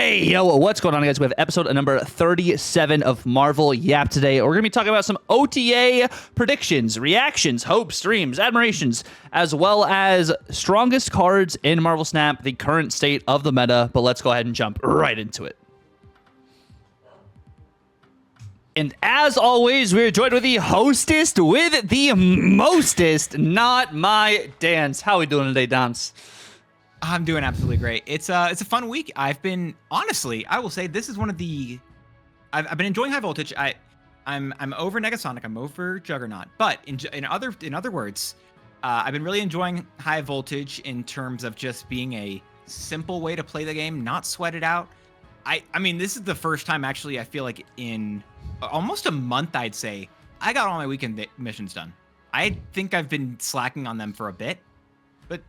Hey, yo, what's going on, guys? We have episode number 37 of Marvel Yap today. We're going to be talking about some OTA predictions, reactions, hopes, dreams, admirations, as well as strongest cards in Marvel Snap, the current state of the meta. But let's go ahead and jump right into it. And as always, we're joined with the hostess with the mostest, not my Dance. How are we doing today, Dance? I'm doing absolutely great. It's a fun week. I've been, honestly, I will say this is one of the, I've been enjoying High Voltage. I'm over Negasonic. I'm over Juggernaut. But in other words, I've been really enjoying High Voltage in terms of just being a simple way to play the game, not sweat it out. I mean, this is the first time actually I feel like in almost a month, I'd say, I got all my weekend missions done. I think I've been slacking on them for a bit, but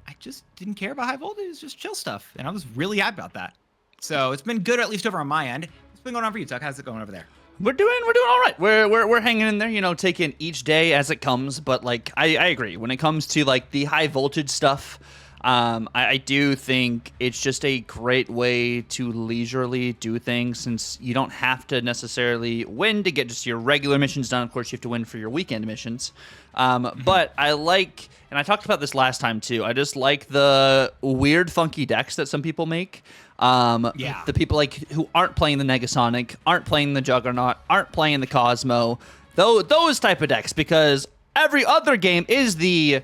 I just didn't care about High Voltage. It's just chill stuff, and I was really happy about that. So it's been good, at least over on my end. What's been going on for you, Tuck? How's it going over there? We're doing all right. We're hanging in there, you know, taking each day as it comes. But like, I agree when it comes to like the High Voltage stuff. I do think it's just a great way to leisurely do things, since you don't have to necessarily win to get just your regular missions done. Of course, you have to win for your weekend missions. But I like, and I talked about this last time too, I just like the weird, funky decks that some people make. The people like who aren't playing the Negasonic, aren't playing the Juggernaut, aren't playing the Cosmo, those type of decks, because every other game is the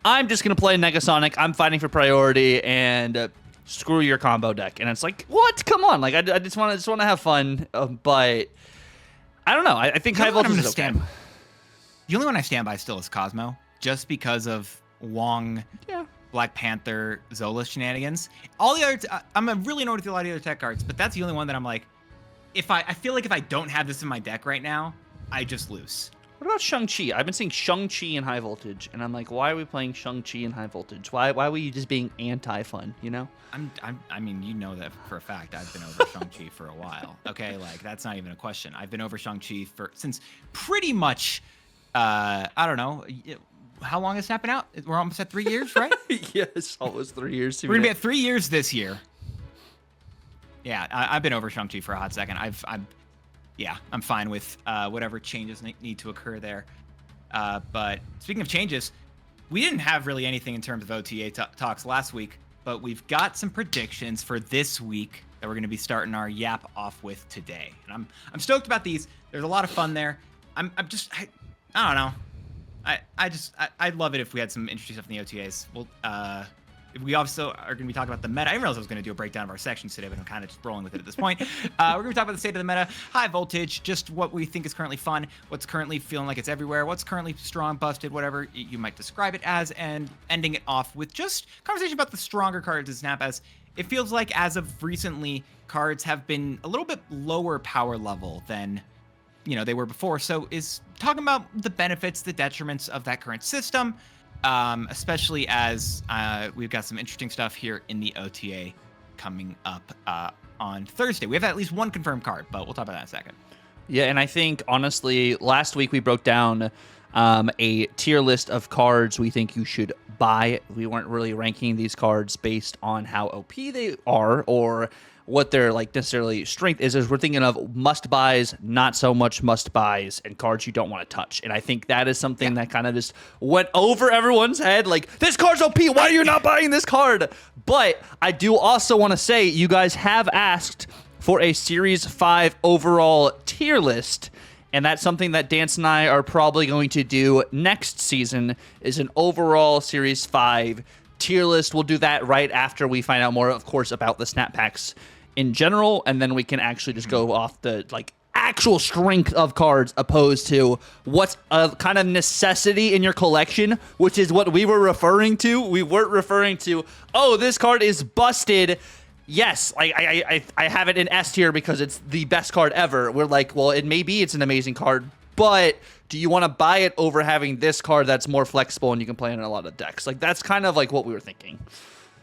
I'm just going to play Negasonic, I'm fighting for priority, and screw your combo deck. And it's like, what? Come on. Like, I just want to have fun, but I don't know. I think High Voltage is okay. The only one I stand by still is Cosmo, just because of Wong, Black Panther, Zola shenanigans. All the other, I'm really annoyed with a lot of the other tech cards, but that's the only one that I'm like, I feel like if I don't have this in my deck right now, I just lose. What about Shang-Chi? I've been seeing Shang-Chi in High Voltage, and I'm like, why are we playing Shang-Chi in High Voltage? Why were you just being anti-fun, you know? I mean, you know that for a fact. I've been over Shang-Chi for a while. Okay, like that's not even a question. I've been over Shang-Chi since pretty much, I don't know, how long is Snapping out? We're almost at 3 years, right? Yes, almost 3 years. We're gonna be at 3 years this year. Yeah, I've been over Shang-Chi for a hot second. I'm fine with whatever changes need to occur there. But speaking of changes, we didn't have really anything in terms of OTA talks last week, but we've got some predictions for this week that we're going to be starting our Yap off with today. And I'm stoked about these. There's a lot of fun there. I don't know. I'd love it if we had some interesting stuff in the OTAs. Well, we also are going to be talking about the meta. I didn't realize I was going to do a breakdown of our sections today, but I'm kind of just rolling with it at this point. We're going to talk about the state of the meta, High Voltage, just what we think is currently fun, what's currently feeling like it's everywhere, what's currently strong, busted, whatever you might describe it as, and ending it off with just conversation about the stronger cards in Snap, as it feels like as of recently, cards have been a little bit lower power level than they were before. So is talking about the benefits, the detriments of that current system, especially as we've got some interesting stuff here in the OTA coming up on Thursday. We have at least one confirmed card, but we'll talk about that in a second. Yeah, and I think, honestly, last week we broke down a tier list of cards we think you should buy. We weren't really ranking these cards based on how OP they are or what their necessarily strength is. We're thinking of must buys, not so much must buys, and cards you don't want to touch. And I think that is something that kind of just went over everyone's head. Like, this card's OP, why are you not buying this card? But I do also want to say, you guys have asked for a Series 5 overall tier list, and that's something that Dance and I are probably going to do next season, is an overall Series 5 tier list. We'll do that right after we find out more, of course, about the snap packs in general, and then we can actually just go off the actual strength of cards, opposed to what's a kind of necessity in your collection, which is what we were referring to. We weren't referring to, oh, this card is busted. Yes, I have it in S tier because it's the best card ever. We're like, well, it's an amazing card, but do you want to buy it over having this card that's more flexible and you can play in a lot of decks? Like, that's kind of like what we were thinking.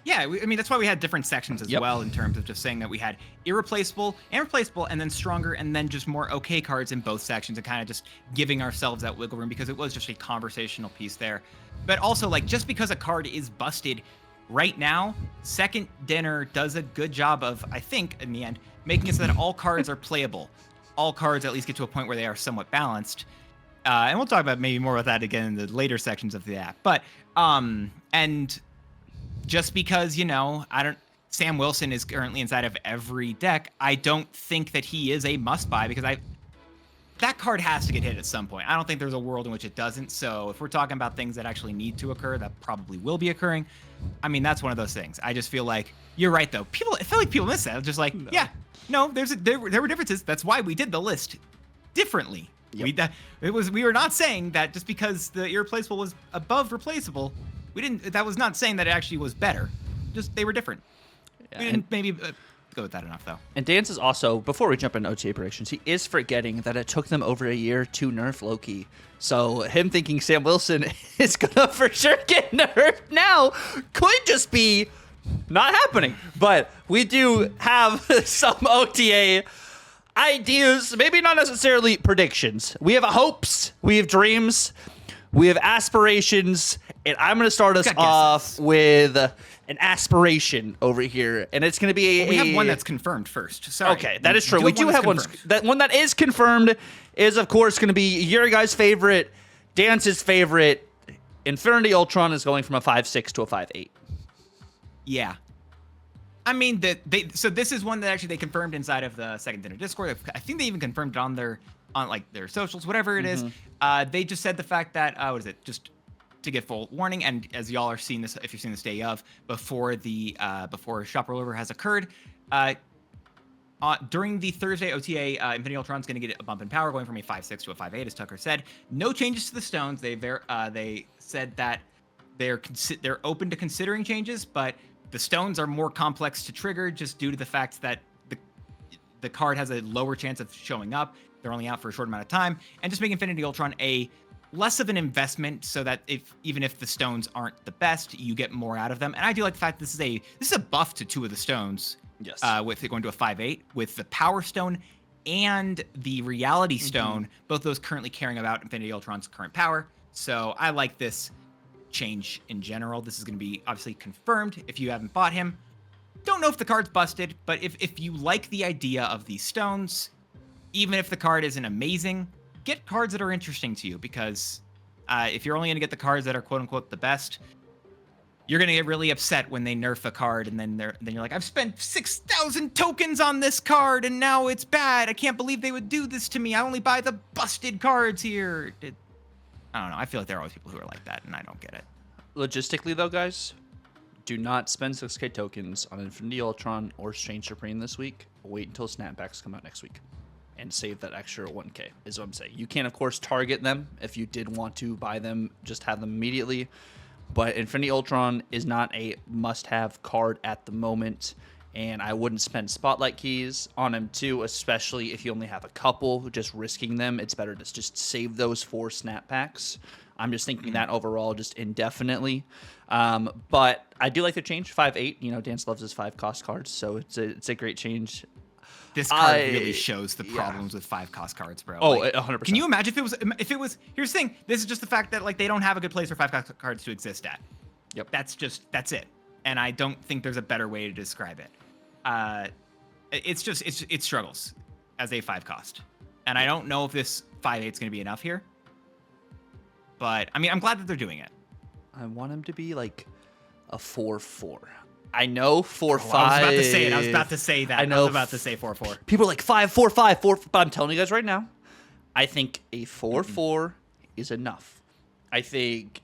Yeah, I mean, that's why we had different sections as well, in terms of just saying that we had irreplaceable and replaceable, and then stronger, and then just more okay cards in both sections, and kind of just giving ourselves that wiggle room, because it was just a conversational piece there. But also, just because a card is busted right now, Second Dinner does a good job of, I think, in the end, making it so that all cards are playable. All cards at least get to a point where they are somewhat balanced. And we'll talk about maybe more about that again in the later sections of the app. But, and just because, Sam Wilson is currently inside of every deck, I don't think that he is a must-buy because that card has to get hit at some point. I don't think there's a world in which it doesn't. So if we're talking about things that actually need to occur, that probably will be occurring. I mean, that's one of those things. I just feel like you're right, though. I feel like people miss that. It's just like, there were differences. That's why we did the list differently. Yep. We were not saying that just because the irreplaceable was above replaceable, that was not saying that it actually was better. Just they were different. Yeah, we didn't maybe go with that enough, though. And Dance is also, before we jump into OTA predictions, he is forgetting that it took them over a year to nerf Loki. So him thinking Sam Wilson is gonna for sure get nerfed now could just be not happening. But we do have some OTA ideas, maybe not necessarily predictions. We have hopes, we have dreams, we have aspirations, and I'm going to start us off with an aspiration over here, and it's going to be we have one that's confirmed first. Sorry. Okay, that is true. We do have one. That one that is confirmed is, of course, going to be your guys' favorite, Dance's favorite. Infinity Ultron is going from a 5.6 to a 5.8. Yeah. I mean, so this is one that actually they confirmed inside of the Second Dinner Discord. I think they even confirmed it on their socials, whatever it is. They just said the fact that what is it? Just to get full warning, and as y'all are seeing this, if you're seeing this day of before shop rollover has occurred, during the Thursday OTA, Infinity Ultron's going to get a bump in power, going from a 5.6 to a 5.8, as Tucker said. No changes to the stones. They said that they're open to considering changes, but the stones are more complex to trigger just due to the fact that the card has a lower chance of showing up. They're only out for a short amount of time, and just make Infinity Ultron a less of an investment, so that even if the stones aren't the best, you get more out of them. And I do like the fact this is a buff to two of the stones. Yes. With it going to a 5.8, with the Power Stone and the Reality Stone, both those currently carrying about Infinity Ultron's current power. So I like this change in general. This is going to be obviously confirmed if you haven't bought him. Don't know if the card's busted, but if you like the idea of these stones, even if the card isn't amazing, get cards that are interesting to you, because if you're only going to get the cards that are quote-unquote the best, you're going to get really upset when they nerf a card, and then you're like, I've spent 6,000 tokens on this card, and now it's bad. I can't believe they would do this to me. I only buy the busted cards here. I don't know. I feel like there are always people who are like that, and I don't get it. Logistically, though, guys, do not spend 6K tokens on Infinity Ultron or Strange Supreme this week. Wait until snapbacks come out next week and save that extra 1K, is what I'm saying. You can, of course, target them if you did want to buy them, just have them immediately. But Infinity Ultron is not a must-have card at the moment, and I wouldn't spend Spotlight keys on him too, especially if you only have a couple, just risking them. It's better to just save those for snapbacks. I'm just thinking that overall, just indefinitely. But I do like the change, 5.8. Dance loves his 5-cost cards, so it's a great change. This card really shows the problems with 5-cost cards, bro. Oh, 100%. Can you imagine if it was? Here's the thing. This is just the fact that they don't have a good place for 5-cost cards to exist at. Yep. That's it. And I don't think there's a better way to describe it. It struggles as a 5-cost, and I don't know if this 5.8 is going to be enough here. But I mean, I'm glad that they're doing it. I want him to be like a 4-4. I know 4-5. I was about to say it. I was about to say that. I was about to say 4-4. People are like 5-4, 5-4. But I'm telling you guys right now, I think a 4-4 is enough. I think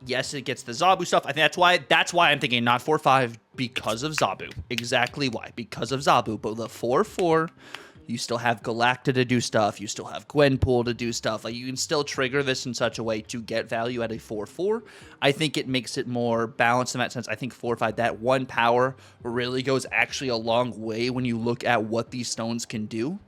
yes, it gets the Zabu stuff. I think that's why I'm thinking not 4-5 because of Zabu. Exactly why. Because of Zabu. But the 4-4, you still have Galacta to do stuff. You still have Gwenpool to do stuff. Like, you can still trigger this in such a way to get value at a 4-4. I think it makes it more balanced in that sense. I think 4-5, that one power really goes actually a long way when you look at what these stones can do.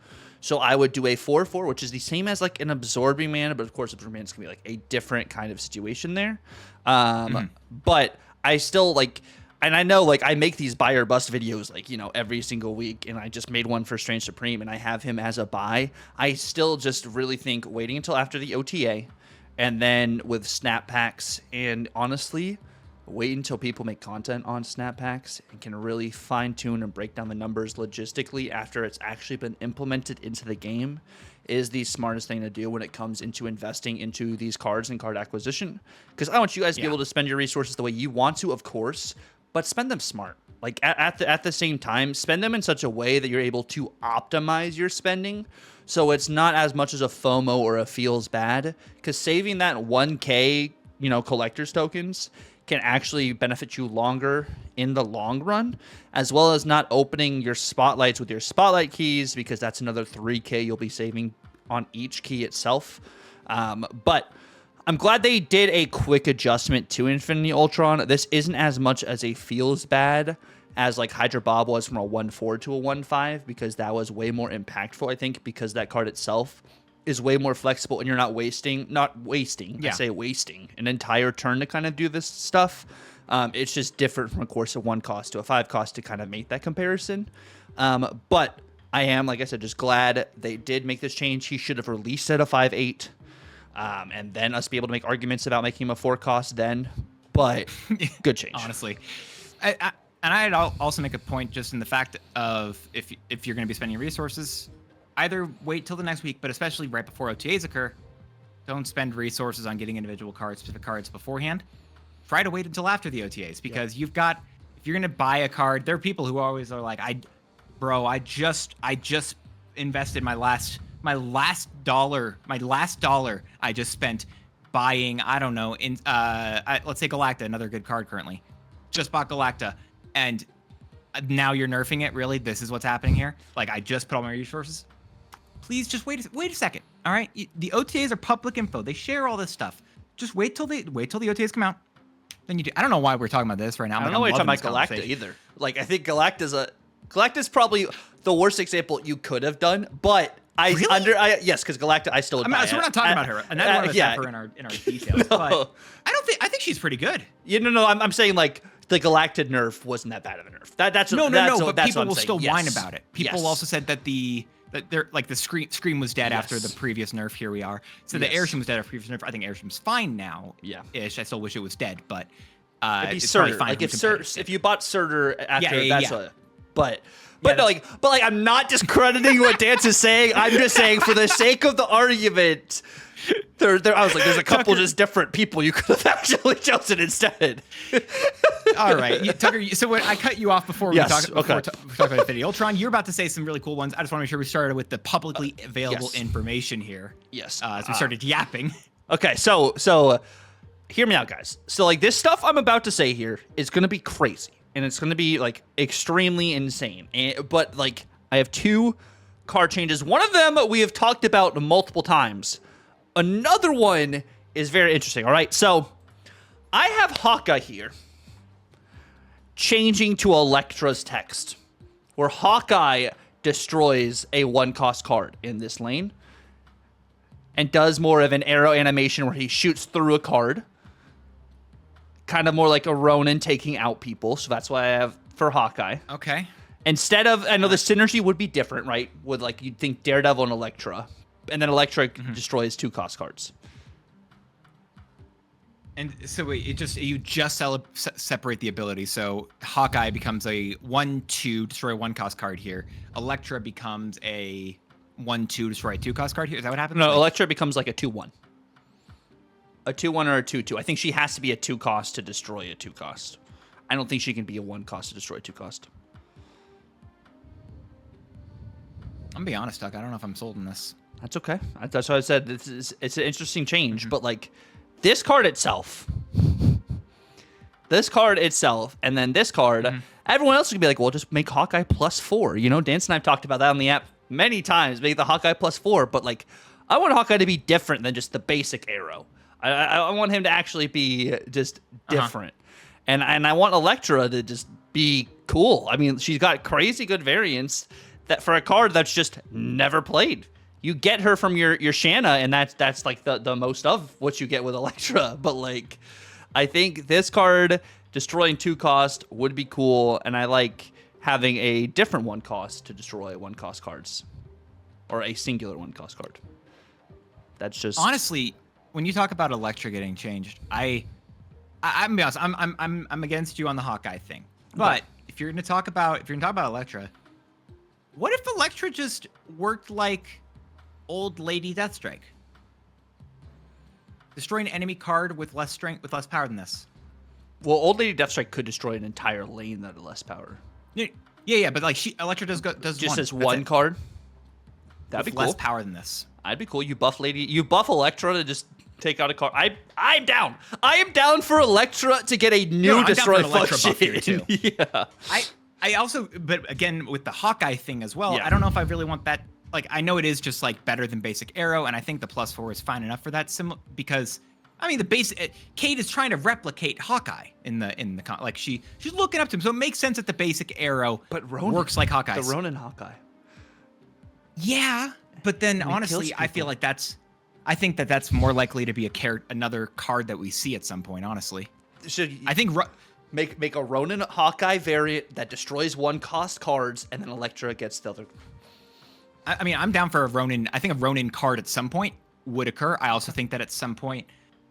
So I would do a 4-4, which is the same as like an absorbing mana, but of course absorbing mana is going to be like a different kind of situation there. But I still like... And I know, like, I make these buy or bust videos, like, every single week, and I just made one for Strange Supreme, and I have him as a buy. I still just really think waiting until after the OTA, and then with snap packs, and honestly, wait until people make content on snap packs and can really fine tune and break down the numbers logistically after it's actually been implemented into the game is the smartest thing to do when it comes into investing into these cards and card acquisition. Because I want you guys to be able to spend your resources the way you want to, of course, but spend them smart. Like at the same time, spend them in such a way that you're able to optimize your spending. So it's not as much as a FOMO or a feels bad, because saving that 1K, collector's tokens can actually benefit you longer in the long run, as well as not opening your spotlights with your spotlight keys, because that's another 3K you'll be saving on each key itself. But I'm glad they did a quick adjustment to Infinity Ultron. This isn't as much as a feels bad as like Hydra Bob was from a 1-4 to a 1-5, because that was way more impactful, I think, because that card itself is way more flexible and you're not wasting an entire turn to kind of do this stuff. It's just different from, of course, a 1 cost to a 5 cost to kind of make that comparison. But I am, like I said, just glad they did make this change. He should have released it a 5-8, and then us be able to make arguments about making him a 4 cost then. But good change. Honestly. And I'd also make a point just in the fact of if you're going to be spending resources, either wait till the next week, but especially right before OTAs occur, don't spend resources on getting individual cards, specific cards beforehand. Try to wait until after the OTAs, because if you're going to buy a card, there are people who always are like, I just invested my last dollar I just spent buying, I don't know, let's say Galacta, another good card currently. Just bought Galacta, and now you're nerfing it. Really, this is what's happening here. Like, I just put all my resources. Please just wait a second. All right, the OTAs are public info. They share all this stuff. Just wait till the OTAs come out. Then you do. I don't know why we're talking about this right now. I don't know why you're talking about Galacta either. Like, I think Galacta's probably the worst example you could have done, but yes, because Galacta I still would buy so we're not talking about her. And I don't want to have her in our details. No. But I think she's pretty good. I'm saying like the Galactic nerf wasn't that bad of a nerf. That's but people will still whine about it. People also said that the scream was dead after the previous nerf. Here we are. So the Airstream was dead after the previous nerf. I think Airstream's fine now. Yeah. Ish. I still wish it was dead, but it's probably fine. Like if you bought Surtur after but I'm not discrediting what Dance is saying. I'm just saying for the sake of the argument. I was like, there's a couple just different people you could have actually chosen instead. All right, Tucker. So when I cut you off before we talk about Infinity Ultron, you're about to say some really cool ones. I just want to make sure we started with the publicly available information here. Yes. As we started yapping. Okay, so hear me out, guys. So like this stuff I'm about to say here is going to be crazy, and it's going to be like extremely insane. But like I have 2 card changes. One of them we have talked about multiple times. Another one is very interesting. All right, so I have Hawkeye here changing to Elektra's text, where Hawkeye destroys a 1-cost card in this lane and does more of an arrow animation where he shoots through a card, kind of more like a Ronin taking out people. So that's why I have for Hawkeye. Okay. Instead of, I know the synergy would be different, right? With like you'd think Daredevil and Elektra. And then Elektra destroys 2-cost cards. And so you just separate the ability. So Hawkeye becomes a 1/2 destroy a 1-cost card here. Elektra becomes a 1/2 destroy a 2-cost card here. Is that what happens? No, Elektra becomes like a 2/1. A 2/1 or a 2/2. I think she has to be a 2-cost to destroy a 2-cost. I don't think she can be a 1-cost to destroy a 2-cost. I'm gonna be honest, Doug. I don't know if I'm sold on this. That's okay. That's why I said it's an interesting change. But like this card itself, and then this card, everyone else could be like, well, just make Hawkeye +4. Dance and I've talked about that on the app many times. Make the Hawkeye +4. But like, I want Hawkeye to be different than just the basic arrow. I want him to actually be just different. And I want Elektra to just be cool. I mean, she's got crazy good variants that for a card that's just never played. You get her from your Shanna, and that's like the most of what you get with Elektra. But like, I think this card destroying 2-cost would be cool, and I like having a different 1-cost to destroy 1-cost cards, or a singular 1-cost card. That's just honestly, when you talk about Elektra getting changed, I I'm gonna be honest. I'm against you on the Hawkeye thing. But if you're gonna talk about Elektra, what if Elektra just worked like old Lady Deathstrike? Destroy an enemy card with less strength, with less power than this. Well, Old Lady Deathstrike could destroy an entire lane that had less power. Yeah, but like Elektra does just one. as one card. That'd with be cool. less power than this. I'd be cool. You buff Elektra to just take out a card. I'm down. I am down for Elektra to get a new destroy function. Buff here too. Yeah. I also, but again with the Hawkeye thing as well. Yeah. I don't know if I really want that. Like I know it is just like better than basic arrow, and I think the +4 is fine enough for that. Because I mean the basic Kate is trying to replicate Hawkeye in the like she's looking up to him, so it makes sense that the basic arrow works like Hawkeye. The Ronin Hawkeye. Yeah, but then honestly, I feel like I think that's more likely to be another card that we see at some point. Honestly, I think make a Ronin Hawkeye variant that destroys one cost cards, and then Elektra gets the other. I mean, I'm down for a Ronin. I think a Ronin card at some point would occur. I also think that at some point,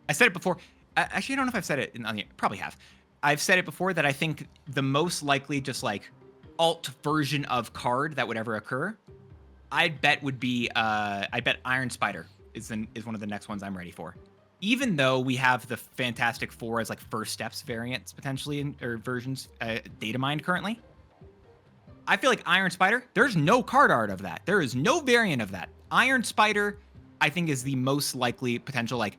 I said it before. Actually, I don't know if I've said it. Probably have. I've said it before that I think the most likely just like alt version of card that would ever occur, I'd bet would be. I bet Iron Spider is one of the next ones I'm ready for. Even though we have the Fantastic Four as like first steps variants potentially or versions data mined currently. I feel like Iron Spider, there's no card art of that. There is no variant of that. Iron Spider, I think, is the most likely potential like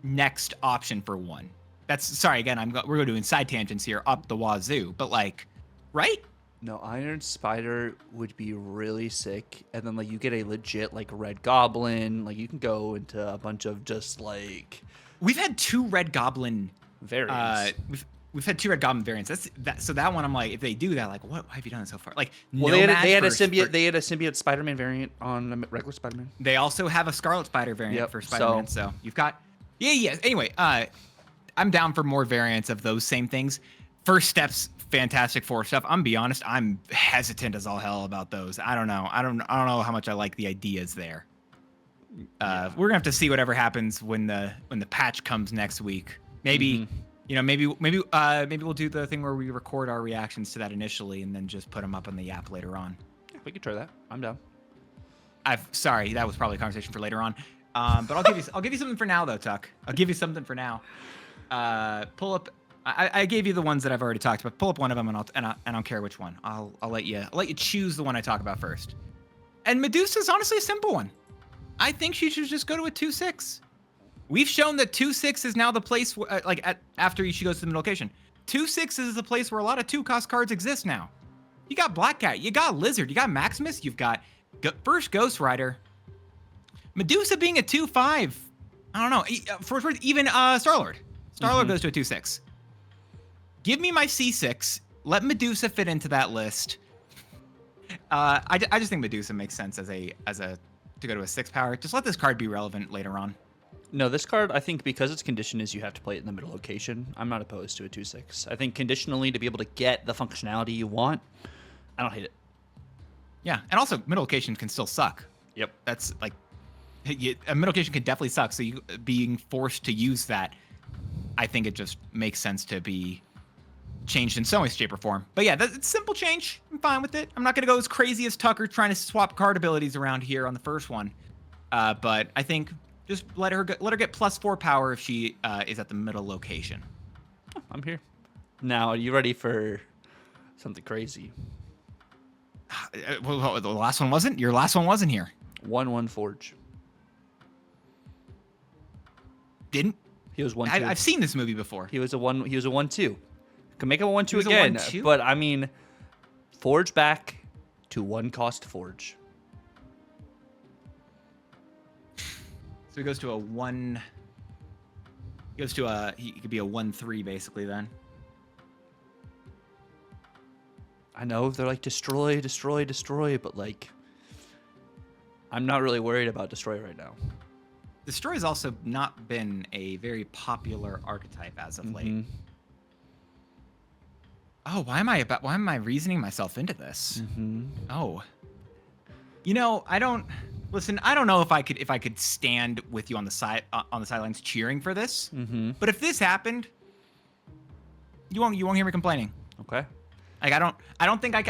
next option for one. That's sorry again. We're doing side tangents here up the wazoo, but like, right? No, Iron Spider would be really sick, and then like you get a legit like Red Goblin. Like you can go into a bunch of just like we've had 2 Red Goblin variants. We've had 2 Red Goblin variants. So that one I'm like, if they do that, like, what have you done so far? Like, well, they had a symbiote Spider-Man variant on regular Spider-Man. They also have a Scarlet Spider variant for Spider-Man. So you've got, yeah. Anyway, I'm down for more variants of those same things. First steps, Fantastic Four stuff. I'm gonna be honest, I'm hesitant as all hell about those. I don't know. I don't know how much I like the ideas there. We're gonna have to see whatever happens when the patch comes next week. Maybe. Mm-hmm. You know, maybe we'll do the thing where we record our reactions to that initially and then just put them up on the app later on. Yeah, we could try that. I'm down. Sorry, that was probably a conversation for later on. But I'll give you something for now though, Tuck. I'll give you something for now. Pull up. I gave you the ones that I've already talked about. Pull up one of them and I don't care which one. I'll let you choose the one I talk about first. And Medusa's honestly a simple one. I think she should just go to a 2/6. We've shown that 2/6 is now the place after she goes to the middle location. 2/6 is the place where a lot of 2-cost cards exist now. You got Black Cat, you got Lizard, you got Maximus, you've got first Ghost Rider. Medusa being a 2/5. I don't know. Even Star-Lord. Star-Lord goes to a 2/6. Give me my C6. Let Medusa fit into that list. I just think Medusa makes sense as a to go to a 6 power. Just let this card be relevant later on. No, this card, I think because its condition is you have to play it in the middle location, I'm not opposed to a 2/6. I think conditionally to be able to get the functionality you want, I don't hate it. Yeah, and also middle location can still suck. Yep. That's like, a middle location can definitely suck, so you being forced to use that, I think it just makes sense to be changed in some way, shape, or form. But yeah, it's simple change. I'm fine with it. I'm not going to go as crazy as Tucker trying to swap card abilities around here on the first one. But I think just let her get +4 power if she is at the middle location. I'm here. Now, are you ready for something crazy? Well, the last one wasn't? Your last one wasn't here. 1/1 Forge. Didn't? He was 1/2. I've seen this movie before. He was a 1/2. Can make him a 1/2 was a again, 1/2? but I mean, Forge back to 1-cost Forge. So he goes to a 1. He goes to he could be a 1/3 basically then. I know they're like destroy, but like, I'm not really worried about destroy right now. Destroy has also not been a very popular archetype as of late. Oh, why am I reasoning myself into this? Oh, you know, I don't. Listen, I don't know if I could stand with you on the sidelines cheering for this. Mm-hmm. But if this happened, you won't hear me complaining. Okay. Like I don't think I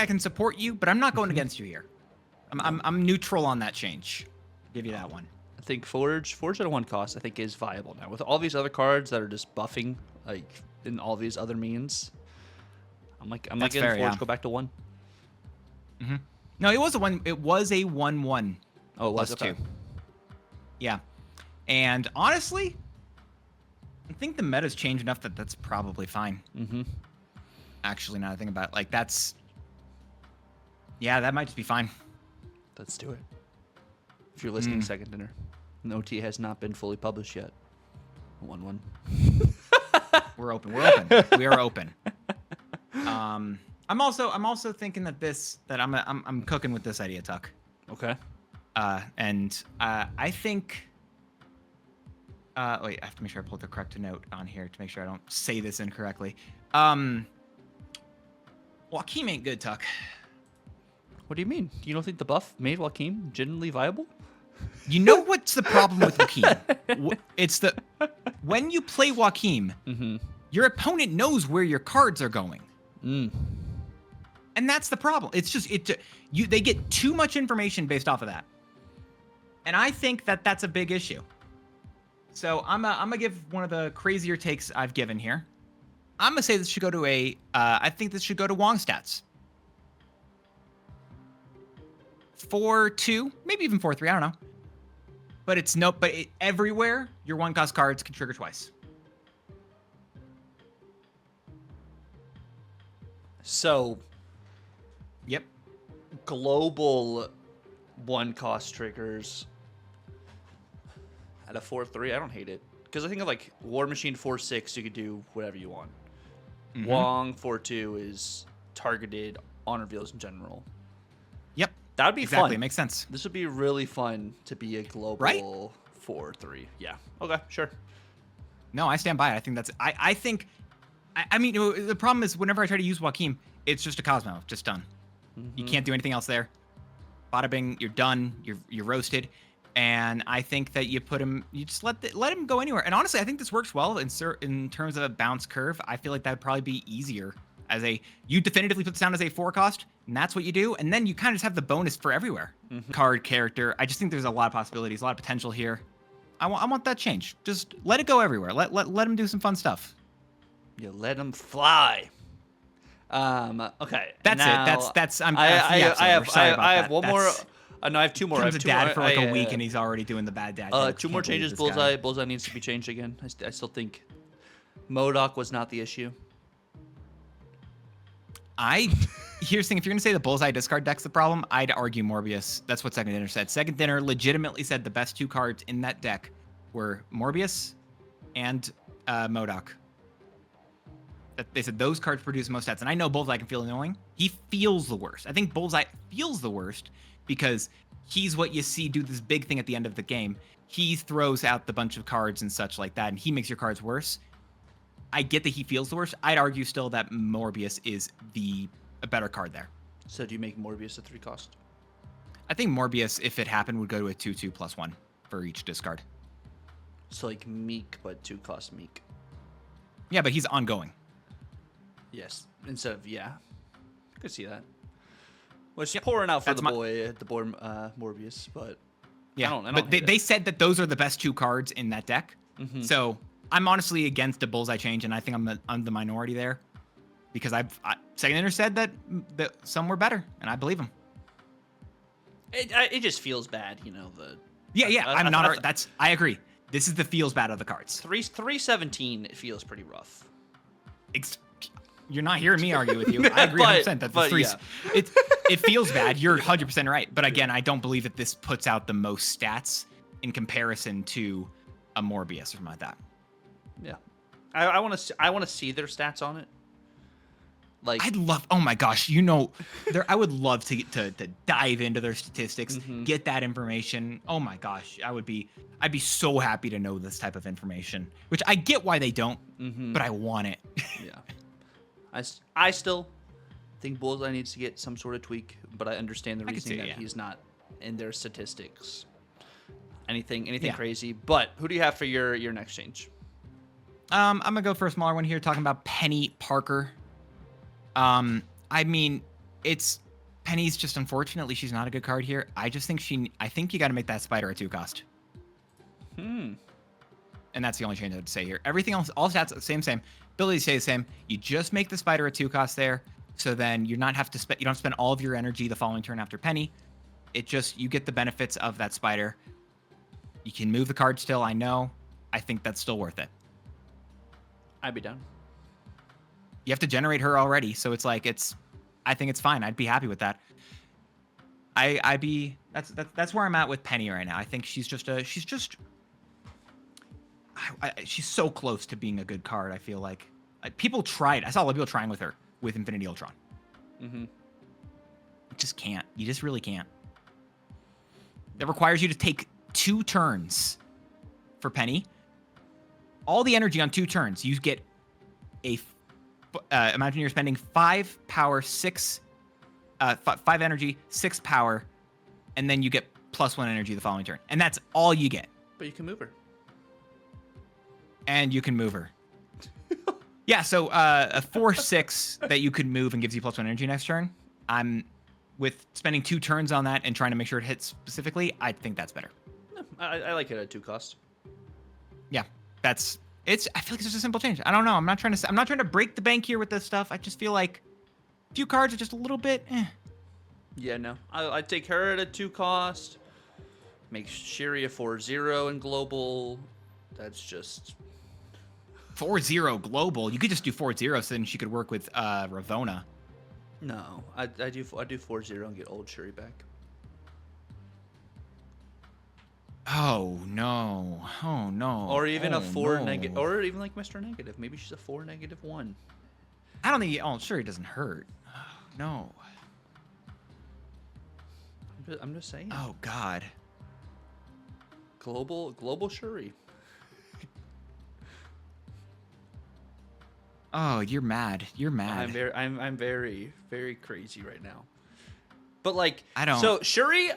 can support you, but I'm not going against you here. I'm neutral on that change. I'll give you that one. I think Forge at a 1 cost I think is viable now with all these other cards that are just buffing like in all these other means. I'm like getting fair, Forge yeah. go back to 1. Mm-hmm. No, it was a 1/1. Oh, it was plus okay. 2. Yeah, and honestly, I think the meta's changed enough that that's probably fine. Mm-hmm. Actually, now that I think about it, like that might just be fine. Let's do it. If you're listening, Second Dinner, an OT has not been fully published yet. 1/1. We're open. We are open. I'm also thinking that I'm cooking with this idea, Tuck. Okay. And I think. Wait, I have to make sure I pull the correct note on here to make sure I don't say this incorrectly. Joaquin ain't good, Tuck. What do you mean? You don't think the buff made Joaquin genuinely viable? You know what's the problem with Joaquin? It's when you play Joaquin, your opponent knows where your cards are going. And that's the problem. It's just they get too much information based off of that. And I think that that's a big issue. So I'm gonna give one of the crazier takes I've given here. I'm gonna say this should go to I think this should go to Wong stats. 4-2, maybe even 4-3. I don't know. But everywhere your 1-cost cards can trigger twice. So, Yep. global 1-cost triggers at a 4-3. I don't hate it because I think of like War Machine 4-6. You could do whatever you want. Wong 4-2 is targeted on reveals in general. Yep. That would be Exactly. fun. It makes sense. This would be really fun to be a global Right? 4-3. Yeah. Okay. Sure. No, I stand by it. I think that's. I mean, the problem is whenever I try to use Joaquin, it's just a Cosmo, just done. You can't do anything else there. Bada bing, you're done. You're roasted. And I think that you just let him go anywhere. And honestly, I think this works well in terms of a bounce curve. I feel like that would probably be easier you definitively put this down as a 4-cost, and that's what you do. And then you kind of just have the bonus for everywhere. Card, character. I just think there's a lot of possibilities, a lot of potential here. I want that change. Just let it go everywhere. Let him do some fun stuff. You let him fly. Okay. That's now, it. That's. I have one more. No, I have 2 more. Comes a dad for like a week, and he's already doing the bad dad. 2 more changes. Bullseye needs to be changed again. I still think MODOK was not the issue. Here's the thing: if you're gonna say the Bullseye discard deck's the problem, I'd argue Morbius. That's what Second Dinner said. Second Dinner legitimately said the best 2 cards in that deck were Morbius and MODOK. They said those cards produce most stats, and I know Bullseye can feel annoying. He feels the worst. I think Bullseye feels the worst because he's what you see do this big thing at the end of the game. He throws out the bunch of cards and such like that, and he makes your cards worse. I get that he feels the worst. I'd argue still that Morbius is a better card there. So do you make Morbius a 3-cost? I think Morbius, if it happened, would go to a 2/2 +1 for each discard. So like Meek, but 2-cost Meek. Yeah, but he's ongoing. Yes, instead of I could see that. Which pouring out for the boy Morbius, but yeah, I don't they said that those are the best 2 cards in that deck. So I'm honestly against the Bullseye change, and I think I'm the minority there because Second Dinner said that some were better, and I believe him. It just feels bad, I agree. This is the feels bad of the cards. 317 it feels pretty rough. You're not hearing me argue with you. I agree 100% that the 3 it feels bad. You're 100% right. But again, I don't believe that this puts out the most stats in comparison to a Morbius or something like that. Yeah. I want to see their stats on it. Like oh my gosh, I would love to dive into their statistics, get that information. Oh my gosh, I'd be so happy to know this type of information, which I get why they don't, but I want it. Yeah. I still think Bullseye needs to get some sort of tweak, but I understand the reasoning that he's not in their statistics. Anything Yeah. crazy? But who do you have for your next change? I'm gonna go for a smaller one here, talking about Penny Parker. I mean, Penny's just, unfortunately, she's not a good card here. I think you got to make that spider a 2 cost. And that's the only change I'd say here. Everything else, all stats, same. Abilities stay the same. You just make the spider a 2 cost there, so then you don't have to spend all of your energy the following turn after Penny. You get the benefits of that spider. You can move the card still, I know. I think that's still worth it. I'd be down. You have to generate her already, so it's like I think it's fine. I'd be happy with that. That's where I'm at with Penny right now. I think she's so close to being a good card. I feel like people tried. I saw a lot of people trying with her with Infinity Ultron. You just can't. You just really can't. That requires you to take 2 turns for Penny. All the energy on 2 turns. You get imagine you're spending 5 power, 6, 5 energy, 6 power, and then you get +1 energy the following turn. And that's all you get. But you can move her. And you can move her. Yeah, so a 4/6 that you could move and gives you +1 energy next turn. I'm with spending 2 turns on that and trying to make sure it hits specifically. I think that's better. I like it at 2 cost. Yeah, I feel like it's just a simple change. I don't know. I'm not trying to break the bank here with this stuff. I just feel like a few cards are just a little bit. Yeah, no. I'd take her at a 2 cost. Make Shiri a 4/0 in global. That's just 4/0 global. You could just do 4/0 so then she could work with Ravonna. no. I do 4/0 and get old Shiri back. Oh no! Oh no! Or even a 4 no. negative, or even like Mr. Negative. Maybe she's a 4 -1. I don't think. Oh, sure, it doesn't hurt. No. I'm just saying. Oh God. Global Shuri. Oh, you're mad. You're mad. I'm very, very crazy right now. But like, I don't. So Shuri,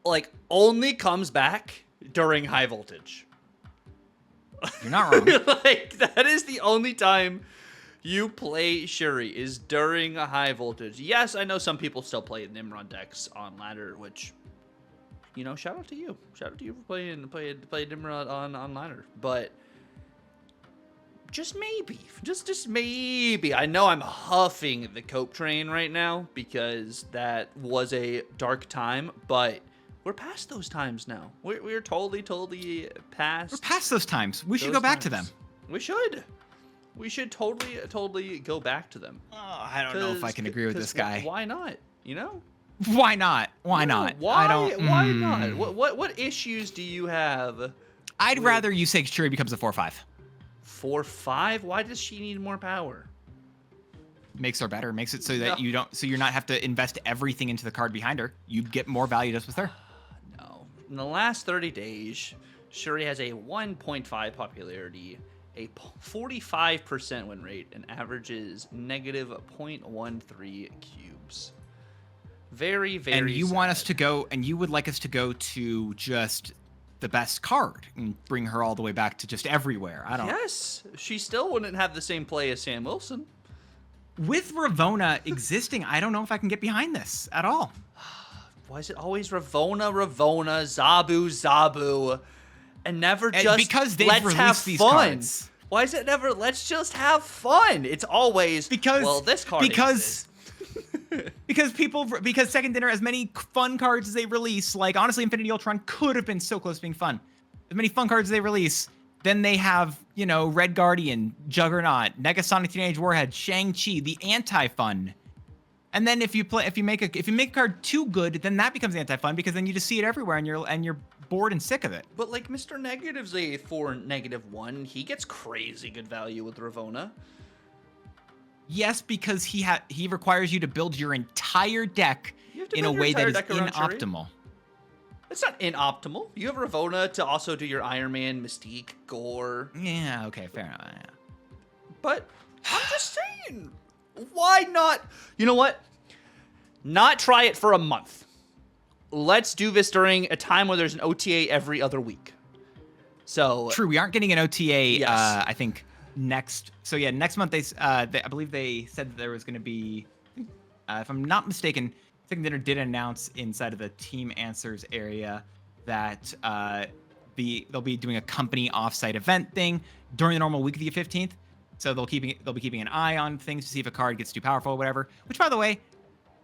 like, only comes back during high voltage. You're not wrong. Like, that is the only time you play Shuri, is during a high voltage. Yes, I know some people still play Nimrod decks on ladder, which, you know, shout out to you. Shout out to you for playing Nimrod on ladder. But just maybe, just maybe. I know I'm huffing the cope train right now because that was a dark time, but we're past those times now. We're totally past. We're past those times. We should go back to them. We should. We should totally go back to them. Oh, I don't know if I can agree with this guy. Why not? You know? Why not? Why not? Why? I don't. Why not? What issues do you have? I'd rather you say Shuri becomes a 4/5. 4/5? Why does she need more power? Makes her better. Makes it so that you're not have to invest everything into the card behind her. You get more value just with her. No. In the last 30 days, Shuri has a 1.5 popularity, a 45% win rate, and averages -0.13 cubes. Very, very. And you sad. want us to go, and you would like us to go to just the best card and bring her all the way back to just everywhere. I don't. Yes, she still wouldn't have the same play as Sam Wilson. With Ravonna existing, I don't know if I can get behind this at all. Why is it always Ravonna, Zabu, and never just because they've let's released have these fun? cards. Why is it never let's just have fun? It's always well, this card exists. because Second Dinner, as many fun cards as they release, like honestly, Infinity Ultron could have been so close to being fun. As many fun cards as they release, then they have, you know, Red Guardian, Juggernaut, Negasonic Teenage Warhead, Shang-Chi, the anti-fun. And then if you make a card too good, then that becomes anti-fun because then you just see it everywhere and you're bored and sick of it. But like Mr. Negative's a 4 -1, he gets crazy good value with Ravonna. Yes, because he requires you to build your entire deck in a way that is inoptimal. It's not inoptimal. You have Ravonna to also do your Iron Man, Mystique, Gore. Yeah, okay, fair enough. Yeah. But I'm just saying, why not? You know what? Not try it for a month. let's do this during a time where there's an OTA every other week. So true, we aren't getting an OTA. Yes. I think next. So yeah, next month I believe they said that there was going to be, if I'm not mistaken, I think they did announce inside of the Team Answers area that they'll be doing a company offsite event thing during the normal week of the 15th. So they'll be keeping an eye on things to see if a card gets too powerful or whatever. Which, by the way,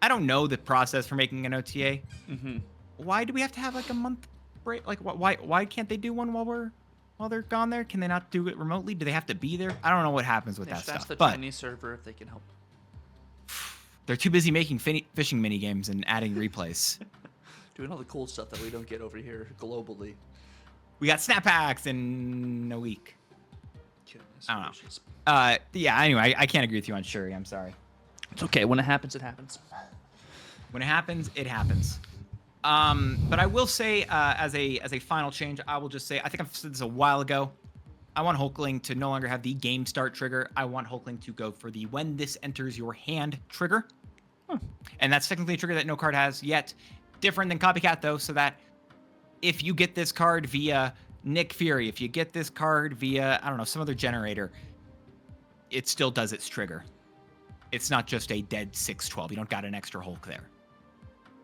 I don't know the process for making an OTA. Mm-hmm. Why do we have to have like a month break? Like, why can't they do one while they're gone there? Can they not do it remotely? Do they have to be there? I don't know what happens with that stuff. The but Chinese server if they can help. They're too busy making fishing mini games and adding replays. Doing all the cool stuff that we don't get over here globally. We got snap packs in a week. Goodness I don't gracious. know. Yeah. Anyway, I can't agree with you on Shuri. I'm sorry. It's okay. When it happens, it happens. When it happens, it happens. But I will say, as a final change, I will just say, I think I've said this a while ago. I want Hulkling to no longer have the game start trigger. I want Hulkling to go for the when this enters your hand trigger. And that's technically a trigger that no card has yet. Different than Copycat, though, so that if you get this card via Nick Fury, if you get this card via, I don't know, some other generator, it still does its trigger. It's not just a dead 6/12. You don't got an extra Hulk there.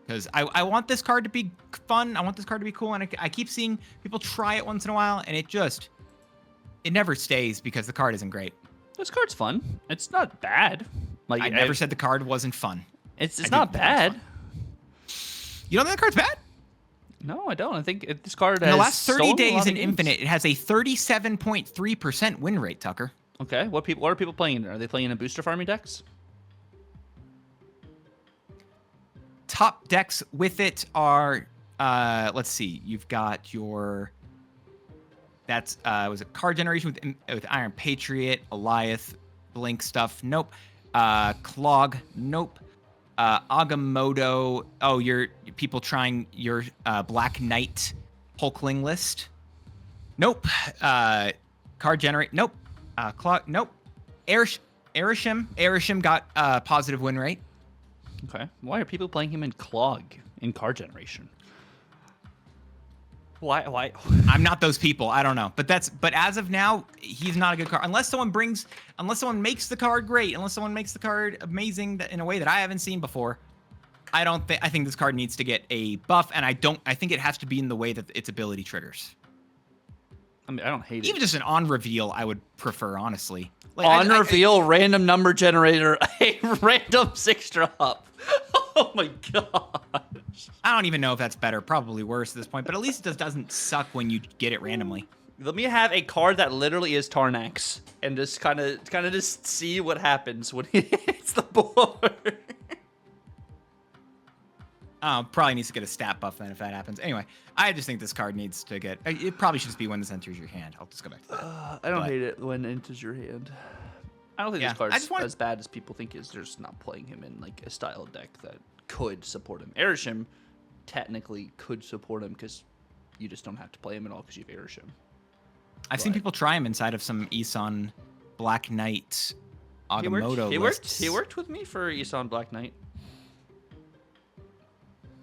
Because I want this card to be fun. I want this card to be cool. And I keep seeing people try it once in a while, and it never stays because the card isn't great. This card's fun. It's not bad. Like I never said the card wasn't fun. It's not bad. You don't think the card's bad? No, I don't. I think this card has In the last 30 stolen a lot days of in games. Infinite, it has a 37.3% win rate, Tucker. Okay, what are people playing in? Are they playing in booster farming decks? Top decks with it are, let's see, you've got your, that's, was it Card Generation with Iron Patriot, Eliath, Blink stuff? Nope. Clog? Nope. Agamotto. Oh, your people trying your Black Knight Hulkling list? Nope. Card Generate? Nope. Clog? Nope. Erisham got positive win rate. Okay. Why are people playing him in Clog in Card Generation? Why? I'm not those people. I don't know. But as of now, he's not a good card. Unless someone makes the card great, unless someone makes the card amazing in a way that I haven't seen before, I think this card needs to get a buff, and I think it has to be in the way that its ability triggers. I mean, I don't hate it. Even just an on reveal, I would prefer, honestly. Like, On reveal, random number generator, a random 6-drop. Oh my gosh. I don't even know if that's better. Probably worse at this point, but at least it doesn't suck when you get it randomly. Let me have a card that literally is Tarnax and just kind of just see what happens when he hits the board. Probably needs to get a stat buff then if that happens. Anyway, I just think this card needs to get. It probably should just be when this enters your hand. I'll just go back to that. I don't hate it when it enters your hand. I don't think this card's as bad as people think is. They're just not playing him in like a style deck that could support him. Erisham technically could support him because you just don't have to play him at all because you have Erisham. I've seen people try him inside of some Isan Black Knight Agamotto lists. He worked with me for Isan Black Knight.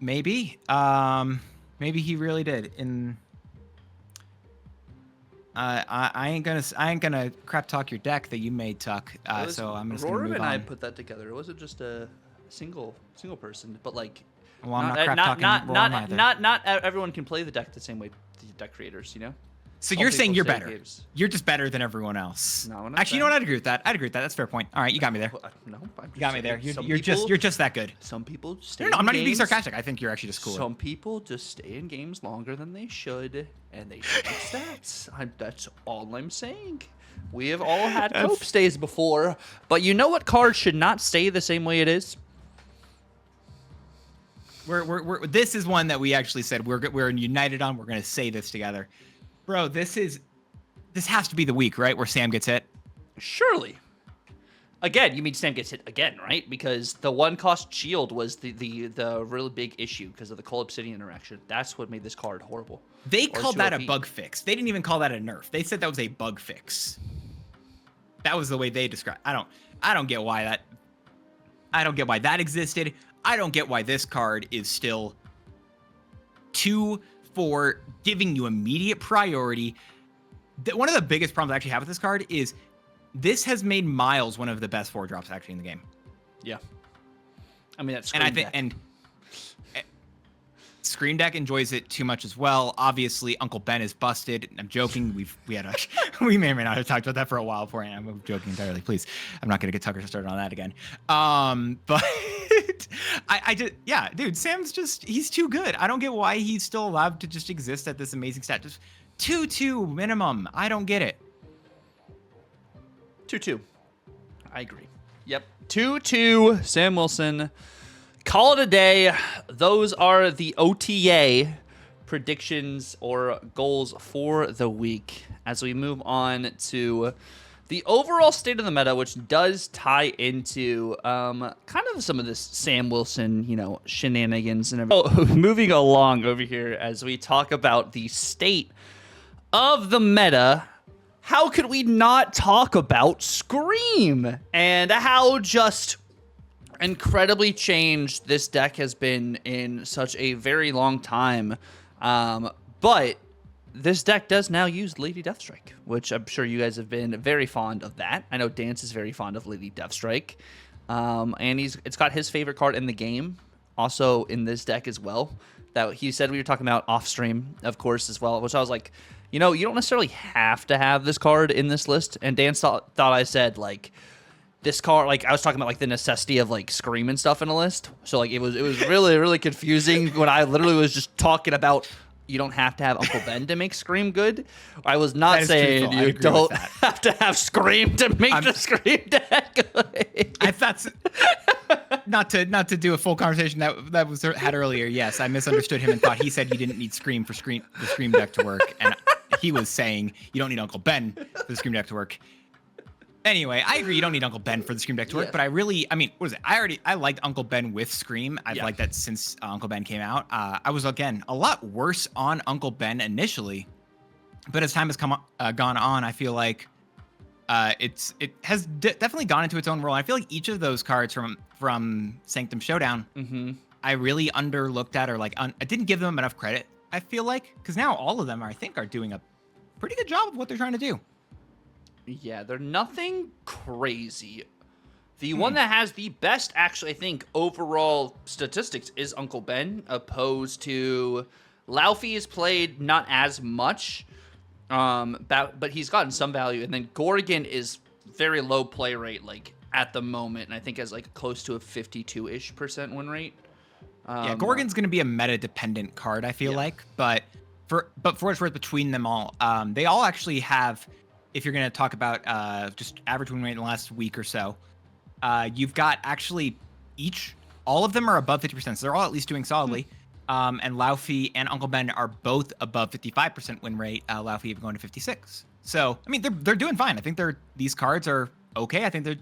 Maybe. Maybe he really did. I ain't gonna crap talk your deck that you made, Tuck. So I'm just gonna move on. and I put that together. It wasn't just a single person, but like. Well, I'm not crap talking Roram either. Not everyone can play the deck the same way the deck creators, you know. So you're saying you're better. You're just better than everyone else. No, actually, you know what? I'd agree with that. That's a fair point. All right, you got me there. No, you got me there. You're just that good. Some people stay. No, I'm not even being sarcastic. I think you're actually just cooler. Some people just stay in games longer than they should, and they should make stats. That's all I'm saying. We have all had cope stays before, but you know what card should not stay the same way it is? This is one that we actually said we're united on. We're gonna say this together, bro. This has to be the week, right, where Sam gets hit. Surely. Again, you mean Sam gets hit again, right? Because the 1-cost shield was the really big issue because of the Cole Obsidian interaction. That's what made this card horrible. They called that a bug fix. They didn't even call that a nerf. They said that was a bug fix. That was the way they described. I don't get why that. I don't get why that existed. I don't get why this card is still two for giving you immediate priority. One of the biggest problems I actually have with this card is this has made Miles one of the best 4-drops actually in the game. Yeah. I mean, that's Scream Deck enjoys it too much as well. Obviously, Uncle Ben is busted. I'm joking. We may or may not have talked about that for a while before. I'm joking entirely. Please, I'm not gonna get Tucker started on that again. But dude, Sam's he's too good. I don't get why he's still allowed to just exist at this amazing stat. Just 2-2 minimum. I don't get it. 2-2. I agree. Yep. 2-2. Sam Wilson. Call it a day. Those are the OTA predictions or goals for the week. As we move on to the overall state of the meta, which does tie into kind of some of this Sam Wilson, shenanigans and everything. Moving along over here as we talk about the state of the meta. How could we not talk about Scream and how just incredibly changed this deck has been in such a very long time. But this deck does now use Lady Deathstrike, which I'm sure you guys have been very fond of that. I know Dance is very fond of Lady Deathstrike. And it's got his favorite card in the game, also in this deck as well. That he said we were talking about off stream, of course, as well, which I was like, you don't necessarily have to have this card in this list. And Dan thought I said, this card, I was talking about the necessity of Scream and stuff in a list. So it was really, really confusing when I literally was just talking about you don't have to have Uncle Ben to make Scream good. I was not saying you don't have to have Scream to make the Scream deck good. I thought not to do a full conversation that was had earlier. Yes, I misunderstood him and thought he said you didn't need Scream for the Scream deck to work, and he was saying you don't need Uncle Ben for the Scream deck to work. Anyway, I agree. You don't need Uncle Ben for the Scream deck to work, but what is it? I liked Uncle Ben with Scream. I've liked that since Uncle Ben came out. I was, again, a lot worse on Uncle Ben initially, but as time has gone on, I feel like it has definitely gone into its own role. I feel like each of those cards from Sanctum Showdown, I really underlooked at, or I didn't give them enough credit, I feel like, because now all of them, I think, are doing a pretty good job of what they're trying to do. Yeah, they're nothing crazy. The one that has the best, actually, I think, overall statistics is Uncle Ben, opposed to Laufey is played not as much, but he's gotten some value. And then Gorgon is very low play rate, at the moment, and I think has close to a 52-ish% win rate. Gorgon's going to be a meta-dependent card, I feel like, but for what it's worth, between them all, they all actually have. If you're going to talk about just average win rate in the last week or so, you've got actually all of them are above 50%. So they're all at least doing solidly. And Laufey and Uncle Ben are both above 55% win rate. Laufey even going to 56. So, I mean, they're doing fine. I think these cards are okay. I think they're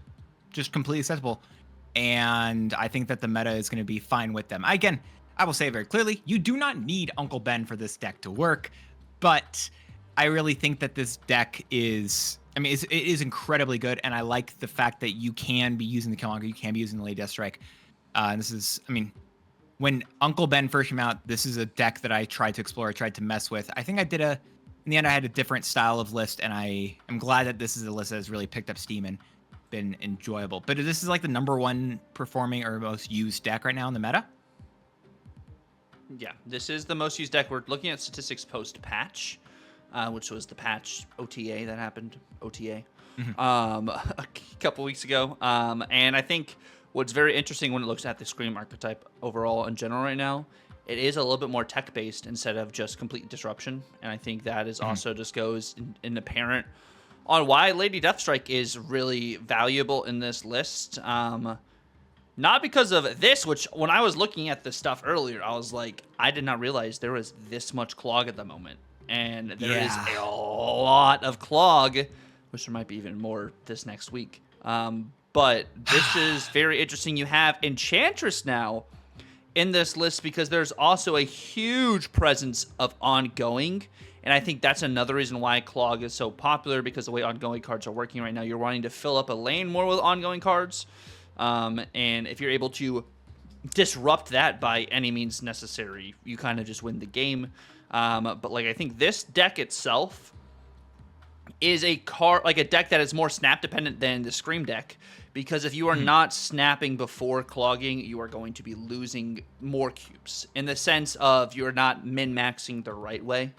just completely acceptable. And I think that the meta is going to be fine with them. Again, I will say very clearly, you do not need Uncle Ben for this deck to work. But I really think that this deck is, it is incredibly good, and I like the fact that you can be using the Killmonger, you can be using the Lady Deathstrike. And this is, when Uncle Ben first came out, this is a deck that I tried to explore, I tried to mess with. I think in the end, I had a different style of list, and I am glad that this is a list that has really picked up steam and been enjoyable. But this is the number one performing or most used deck right now in the meta. Yeah, this is the most used deck. We're looking at statistics post-patch. Which was the patch OTA that happened, a couple weeks ago. And I think what's very interesting when it looks at the Scream archetype overall in general right now, it is a little bit more tech-based instead of just complete disruption. And I think that is also just goes in apparent on why Lady Deathstrike is really valuable in this list. Not because of this, which when I was looking at this stuff earlier, I was like, I did not realize there was this much clog at the moment. And there is a lot of clog, which there might be even more this next week. But this is very interesting. You have Enchantress now in this list because there's also a huge presence of ongoing. And I think that's another reason why clog is so popular, because the way ongoing cards are working right now, you're wanting to fill up a lane more with ongoing cards. And if you're able to disrupt that by any means necessary. You kind of just win the game. But like I think this deck itself is a deck that is more snap dependent than the Scream deck, because if you are not snapping before clogging, you are going to be losing more cubes, in the sense of you're not min-maxing the right way.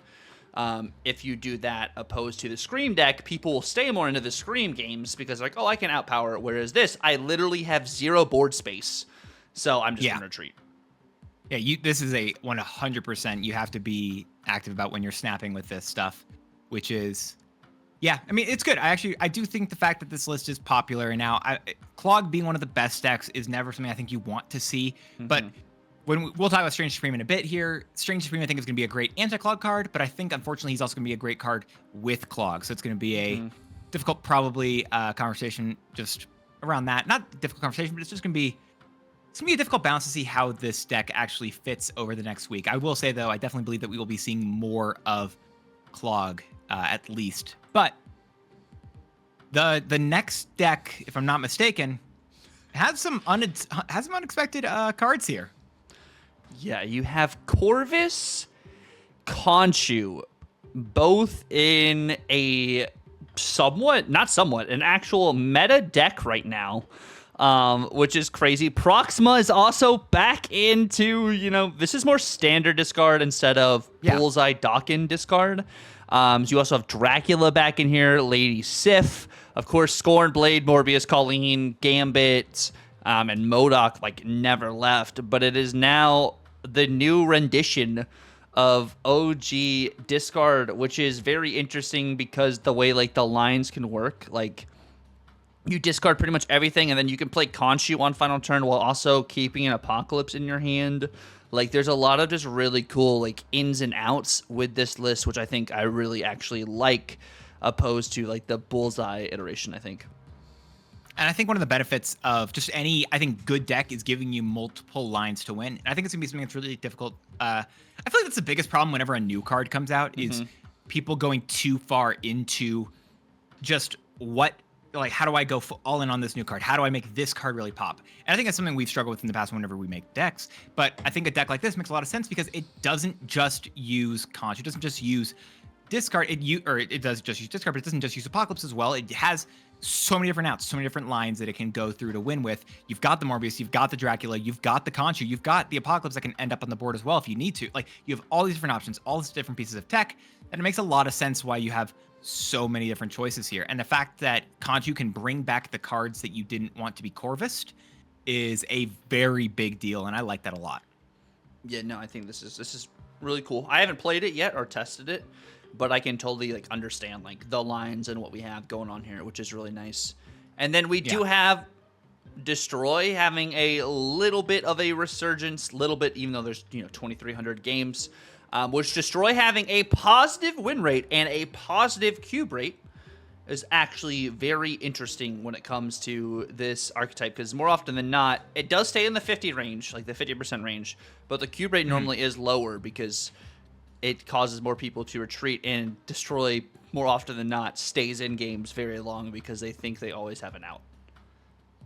If you do that, opposed to the Scream deck, people will stay more into the Scream games because like, oh, I can outpower it, whereas this, I literally have 0 board space, so I'm just gonna retreat. Yeah, this is a 100%. You have to be active about when you're snapping with this stuff, which is, yeah, I mean, it's good. I do think the fact that this list is popular, and now Clog being one of the best decks is never something I think you want to see. But we'll talk about Strange Supreme in a bit here. Strange Supreme, I think, is going to be a great anti-Clog card, but I think, unfortunately, he's also going to be a great card with Clog. So it's going to be a difficult, probably, conversation just around that. Not difficult conversation, but it's just going to be a difficult balance to see how this deck actually fits over the next week. I will say, though, I definitely believe that we will be seeing more of Clog, at least. But the next deck, if I'm not mistaken, has some unexpected cards here. Yeah, you have Corvus, Khonshu, both in a an actual meta deck right now, which is crazy. Proxima is also back into, this is more standard discard instead of Bullseye Dock-in discard. So you also have Dracula back in here, Lady Sif, of course, Scorn, Blade, Morbius, Colleen, Gambit, and MODOK like never left. But it is now the new rendition of OG discard, which is very interesting because the way like the lines can work, like you discard pretty much everything, and then you can play Khonshu on final turn while also keeping an Apocalypse in your hand. Like, there's a lot of just really cool, like, ins and outs with this list, which I think I really actually like, opposed to, like, the Bullseye iteration, I think. And I think one of the benefits of just any, I think, good deck is giving you multiple lines to win. And I think it's going to be something that's really difficult. I feel like that's the biggest problem whenever a new card comes out is people going too far into just how do I go all in on this new card? How do I make this card really pop? And I think that's something we've struggled with in the past whenever we make decks. But I think a deck like this makes a lot of sense because it doesn't just use Conch. It doesn't just use discard. It does just use discard, but it doesn't just use Apocalypse as well. It has so many different outs, so many different lines that it can go through to win with. You've got the Morbius, you've got the Dracula, you've got the Conchu, you've got the Apocalypse that can end up on the board as well if you need to. Like, you have all these different options, all these different pieces of tech, and it makes a lot of sense why you have so many different choices here. And the fact that Conchu can bring back the cards that you didn't want to be Corvused is a very big deal, and I like that a lot. Yeah, no, I think this is really cool. I haven't played it yet or tested it, but I can totally like understand like the lines and what we have going on here, which is really nice. And then we do have Destroy having a little bit of a resurgence, even though there's 2,300 games, which Destroy having a positive win rate and a positive cube rate is actually very interesting when it comes to this archetype, because more often than not, it does stay in the 50 range, like the 50% range, but the cube rate normally is lower because it causes more people to retreat, and Destroy more often than not stays in games very long because they think they always have an out.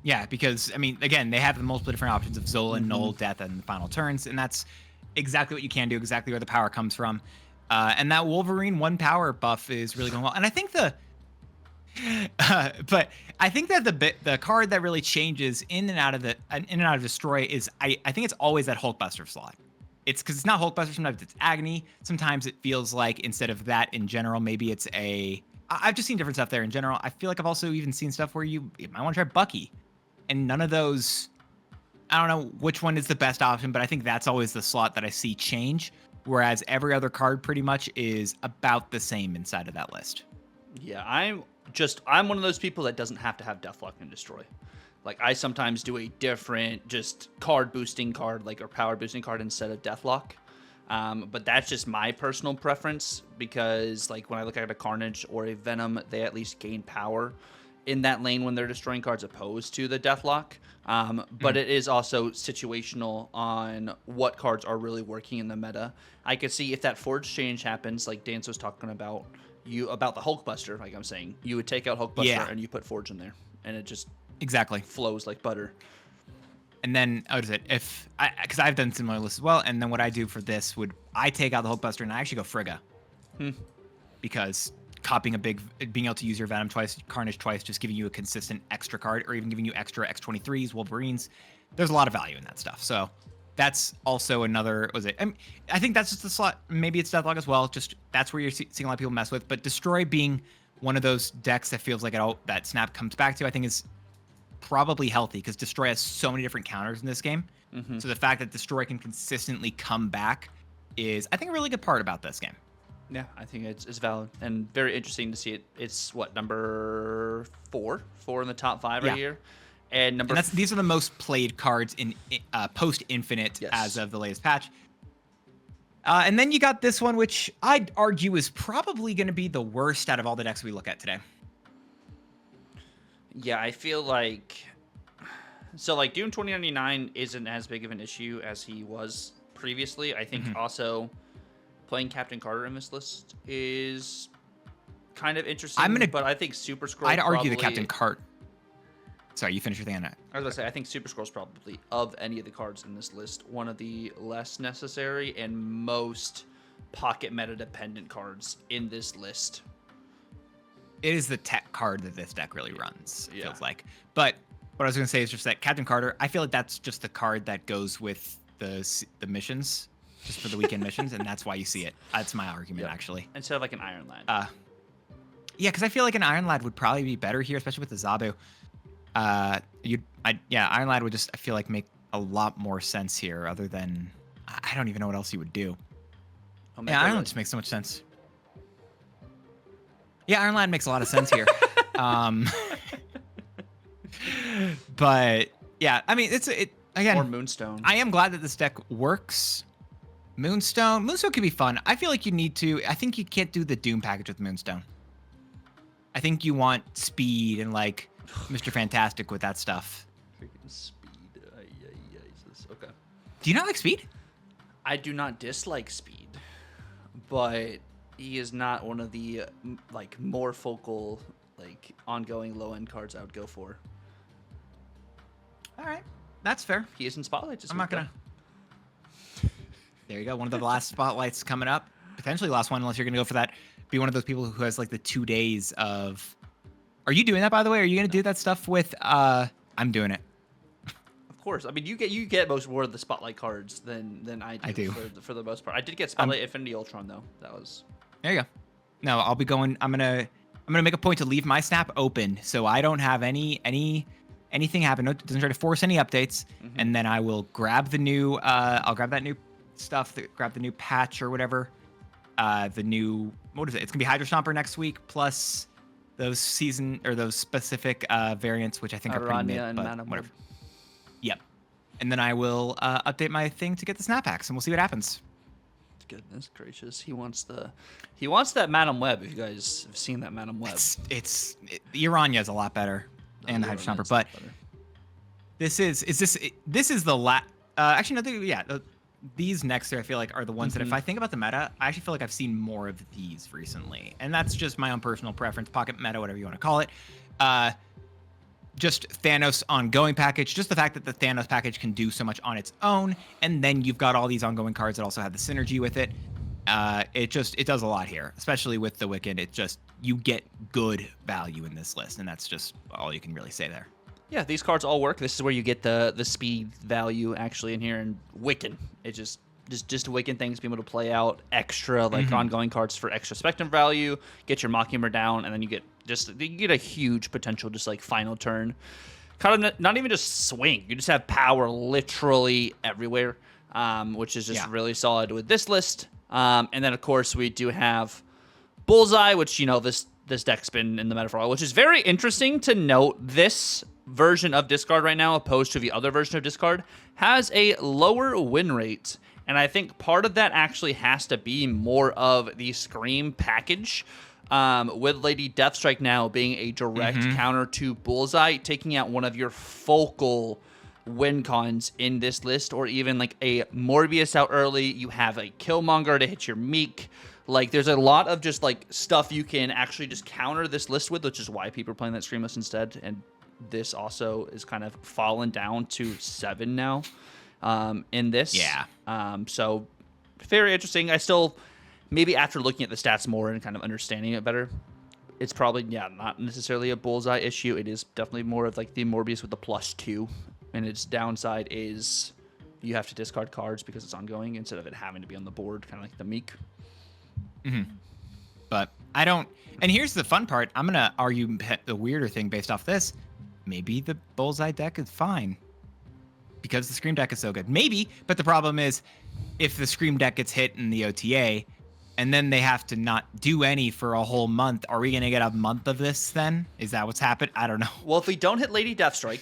Yeah, because, I mean, again, they have the multiple different options of Zola, Null, Death, and the final turns, and that's exactly what you can do, exactly where the power comes from. And that Wolverine 1 power buff is really going well. And I think but I think that the card that really changes in and out of Destroy is, I think it's always that Hulkbuster slot. It's because it's not Hulkbuster, sometimes it's Agony. Sometimes it feels like instead of that in general, maybe it's I've just seen different stuff there in general. I feel like I've also even seen stuff where you might want to try Bucky. And none of those, I don't know which one is the best option, but I think that's always the slot that I see change. Whereas every other card pretty much is about the same inside of that list. Yeah, I'm one of those people that doesn't have to have Deathlock and Destroy. Like, I sometimes do a different just card boosting card, like, or power boosting card instead of Deathlock. But that's just my personal preference because, like, when I look at a Carnage or a Venom, they at least gain power in that lane when they're destroying cards opposed to the Deathlock. But it is also situational on what cards are really working in the meta. I could see if that Forge change happens, like Dance was talking about the Hulkbuster, like I'm saying, you would take out Hulkbuster and you put Forge in there, and it just exactly flows like butter. And then what is it? Because I've done similar lists as well. And then what I do for this I take out the Hulkbuster and I actually go Frigga. Because copying being able to use your Venom twice, Carnage twice, just giving you a consistent extra card, or even giving you extra X-23s, Wolverines. There's a lot of value in that stuff. So that's also another, I think that's just the slot. Maybe it's Deathlok as well. Just that's where you're seeing a lot of people mess with. But Destroy being one of those decks that feels like that Snap comes back to, I think is probably healthy, because Destroy has so many different counters in this game. So the fact that Destroy can consistently come back is, I think, a really good part about this game. Yeah, I think it's valid and very interesting to see it. It's what, number four in the top 5 right here, and these are the most played cards in post Infinite as of the latest patch. And then you got this one, which I'd argue is probably going to be the worst out of all the decks we look at today. Yeah, I feel like Doom 2099 isn't as big of an issue as he was previously. I think also playing Captain Carter in this list is kind of interesting. But I think Super Scroll. I'd argue the Captain Carter. Sorry, you finish your thing on that. I was gonna say, I think Super Scroll's probably, of any of the cards in this list, one of the less necessary and most pocket meta dependent cards in this list. It is the tech card that this deck really runs, it feels like. But what I was gonna say is just that Captain Carter, I feel like that's just the card that goes with the missions, just for the weekend missions, and that's why you see it. That's my argument, actually. Instead of like an Iron Lad. Yeah, because I feel like an Iron Lad would probably be better here, especially with the Zabu. Iron Lad would just, I feel like, make a lot more sense here, other than, I don't even know what else you would do. Iron Lad just makes so much sense. Yeah, Iron Lad makes a lot of sense here. But yeah, I mean, again. Or Moonstone. I am glad that this deck works. Moonstone could be fun. I feel like I think you can't do the Doom package with Moonstone. I think you want speed and like Mr. Fantastic with that stuff. Freaking speed. Okay. Do you not like speed? I do not dislike speed, but he is not one of the like more focal, like ongoing low end cards I would go for. All right, that's fair. He is in spotlight. I'm not gonna. There you go. One of the last spotlights coming up. Potentially last one, unless you're gonna go for that. Be one of those people who has like the 2 days of. Are you doing that, by the way? Are you gonna do that stuff with? I'm doing it. Of course. I mean, you get most more of the spotlight cards than I do. For the most part. I did get spotlight Infinity Ultron though. That was. There you go. No, I'll be going. I'm gonna make a point to leave my Snap open, so I don't have anything happen. No, it doesn't try to force any updates, and then I will grab the new. I'll grab that new stuff. Grab the new patch or whatever. The new, what is it? It's gonna be Hydro Stomper next week, plus those specific variants, which I think are pretty mid, but whatever. Yep. And then I will update my thing to get the Snap packs, and we'll see what happens. Goodness gracious, he wants that Madam Web. If you guys have seen that Madam Web, the Urania is a lot better, and the Hydro Stomper, but this is the actually no, these next I feel like are the ones that if I think about the meta, I actually feel like I've seen more of these recently, and that's just my own personal preference, pocket meta, whatever you want to call it. Just Thanos ongoing package, just the fact that the Thanos package can do so much on its own, and then you've got all these ongoing cards that also have the synergy with it. It does a lot here, especially with the Wiccan. You get good value in this list, and that's just all you can really say there. Yeah, these cards all work. This is where you get the speed value actually in here, and Wiccan. It's just Wiccan things being able to play out extra like ongoing cards for extra spectrum value, get your Mockingbird down, and then you get a huge potential just like final turn. Kind of not even just swing. You just have power literally everywhere, which is just really solid with this list. And then of course we do have Bullseye, which this deck's been in the meta for a while, which is very interesting to note. This version of discard right now, opposed to the other version of discard, has a lower win rate. And I think part of that actually has to be more of the Scream package, with Lady Deathstrike now being a direct counter to Bullseye, taking out one of your focal win cons in this list, or even like a Morbius out early. You have a Killmonger to hit your Meek. Like, there's a lot of just like stuff you can actually just counter this list with, which is why people are playing that Scream list instead. And this also is kind of fallen down to 7 now in this. Yeah. So very interesting. I still, maybe after looking at the stats more and kind of understanding it better, it's probably, not necessarily a bullseye issue. It is definitely more of like the Morbius with the +2. And its downside is you have to discard cards because it's ongoing instead of it having to be on the board, kind of like the Meek. But I don't. And here's the fun part. I'm going to argue the weirder thing based off this. Maybe the Bullseye deck is fine because the Scream deck is so good. Maybe, but the problem is if the Scream deck gets hit in the OTA and then they have to not do any for a whole month, are we going to get a month of this then? Is that what's happened? I don't know. Well, if we don't hit Lady Deathstrike,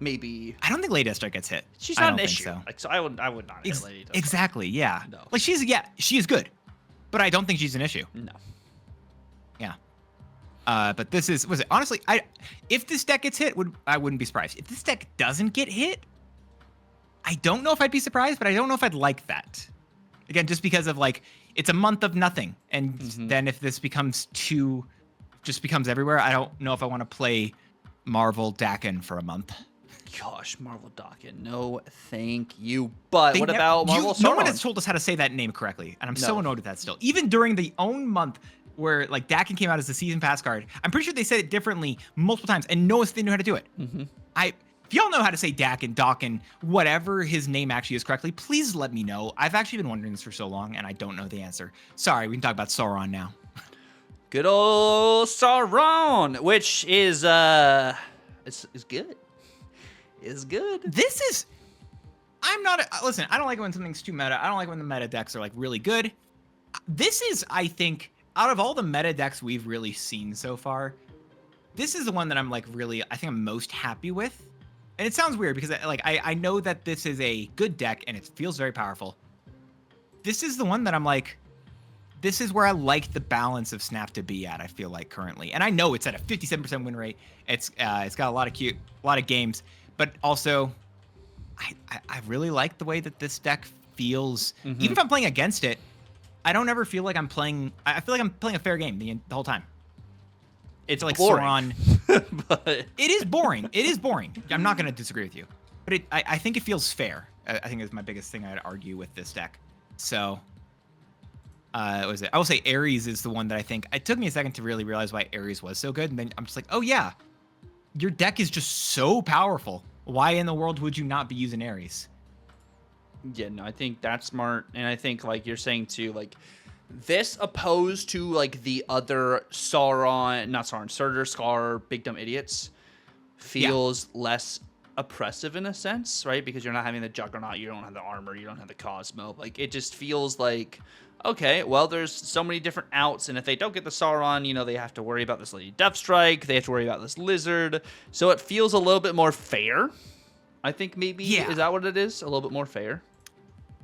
maybe. I don't think Lady Deathstrike gets hit. She's not an think issue. So. Like, so I would not hit Lady Deathstrike. Exactly, yeah. No. Like she is good. But I don't think she's an issue. No. Yeah. But this is, honestly, if this deck gets hit, I wouldn't be surprised. If this deck doesn't get hit, I don't know if I'd be surprised, but I don't know if I'd like that. Again, just because of like, it's a month of nothing. And then if this becomes just becomes everywhere, I don't know if I want to play Marvel Dakin for a month. Gosh, Marvel Dakin, no thank you. But what about Marvel Sauron? No one has told us how to say that name correctly, and I'm so annoyed with that still. Even during the own month where like Dakin came out as the season pass card, I'm pretty sure they said it differently multiple times, and no one they knew how to do it. If y'all know how to say Dakin, whatever his name actually is correctly, please let me know. I've actually been wondering this for so long, and I don't know the answer. Sorry, we can talk about Sauron now. Good old Sauron, which is good. Is good. This is. Listen, I don't like it when something's too meta. I don't like when the meta decks are like really good. This is, I think, out of all the meta decks we've really seen so far, this is the one that I'm like really, I think I'm most happy with. And it sounds weird because I know that this is a good deck and it feels very powerful. This is the one that I'm like, this is where I like the balance of Snap to be at, I feel like currently. And I know it's at a 57% win rate. It's got a lot of games. But also, I really like the way that this deck feels. Even if I'm playing against it, I don't ever feel like I'm playing. I feel like I'm playing a fair game the whole time. It's like boring. Sauron. But it is boring. It is boring. I'm not going to disagree with you. But I think it feels fair. I think is my biggest thing I'd argue with this deck. So, what was it? I will say Ares is the one that I think. It took me a second to really realize why Ares was so good. And then I'm just like, oh, yeah. Your deck is just so powerful. Why in the world would you not be using Ares? Yeah, no, I think that's smart. And I think, like you're saying, too, like, this opposed to, like, the other Surtur, Scar, Big Dumb Idiots, feels less oppressive in a sense, right? Because you're not having the Juggernaut, you don't have the armor, you don't have the Cosmo. Like, it just feels like, okay, well, there's so many different outs, and if they don't get the Sauron, they have to worry about this Lady Deathstrike, they have to worry about this Lizard, so it feels a little bit more fair. I think maybe, is that what it is? A little bit more fair?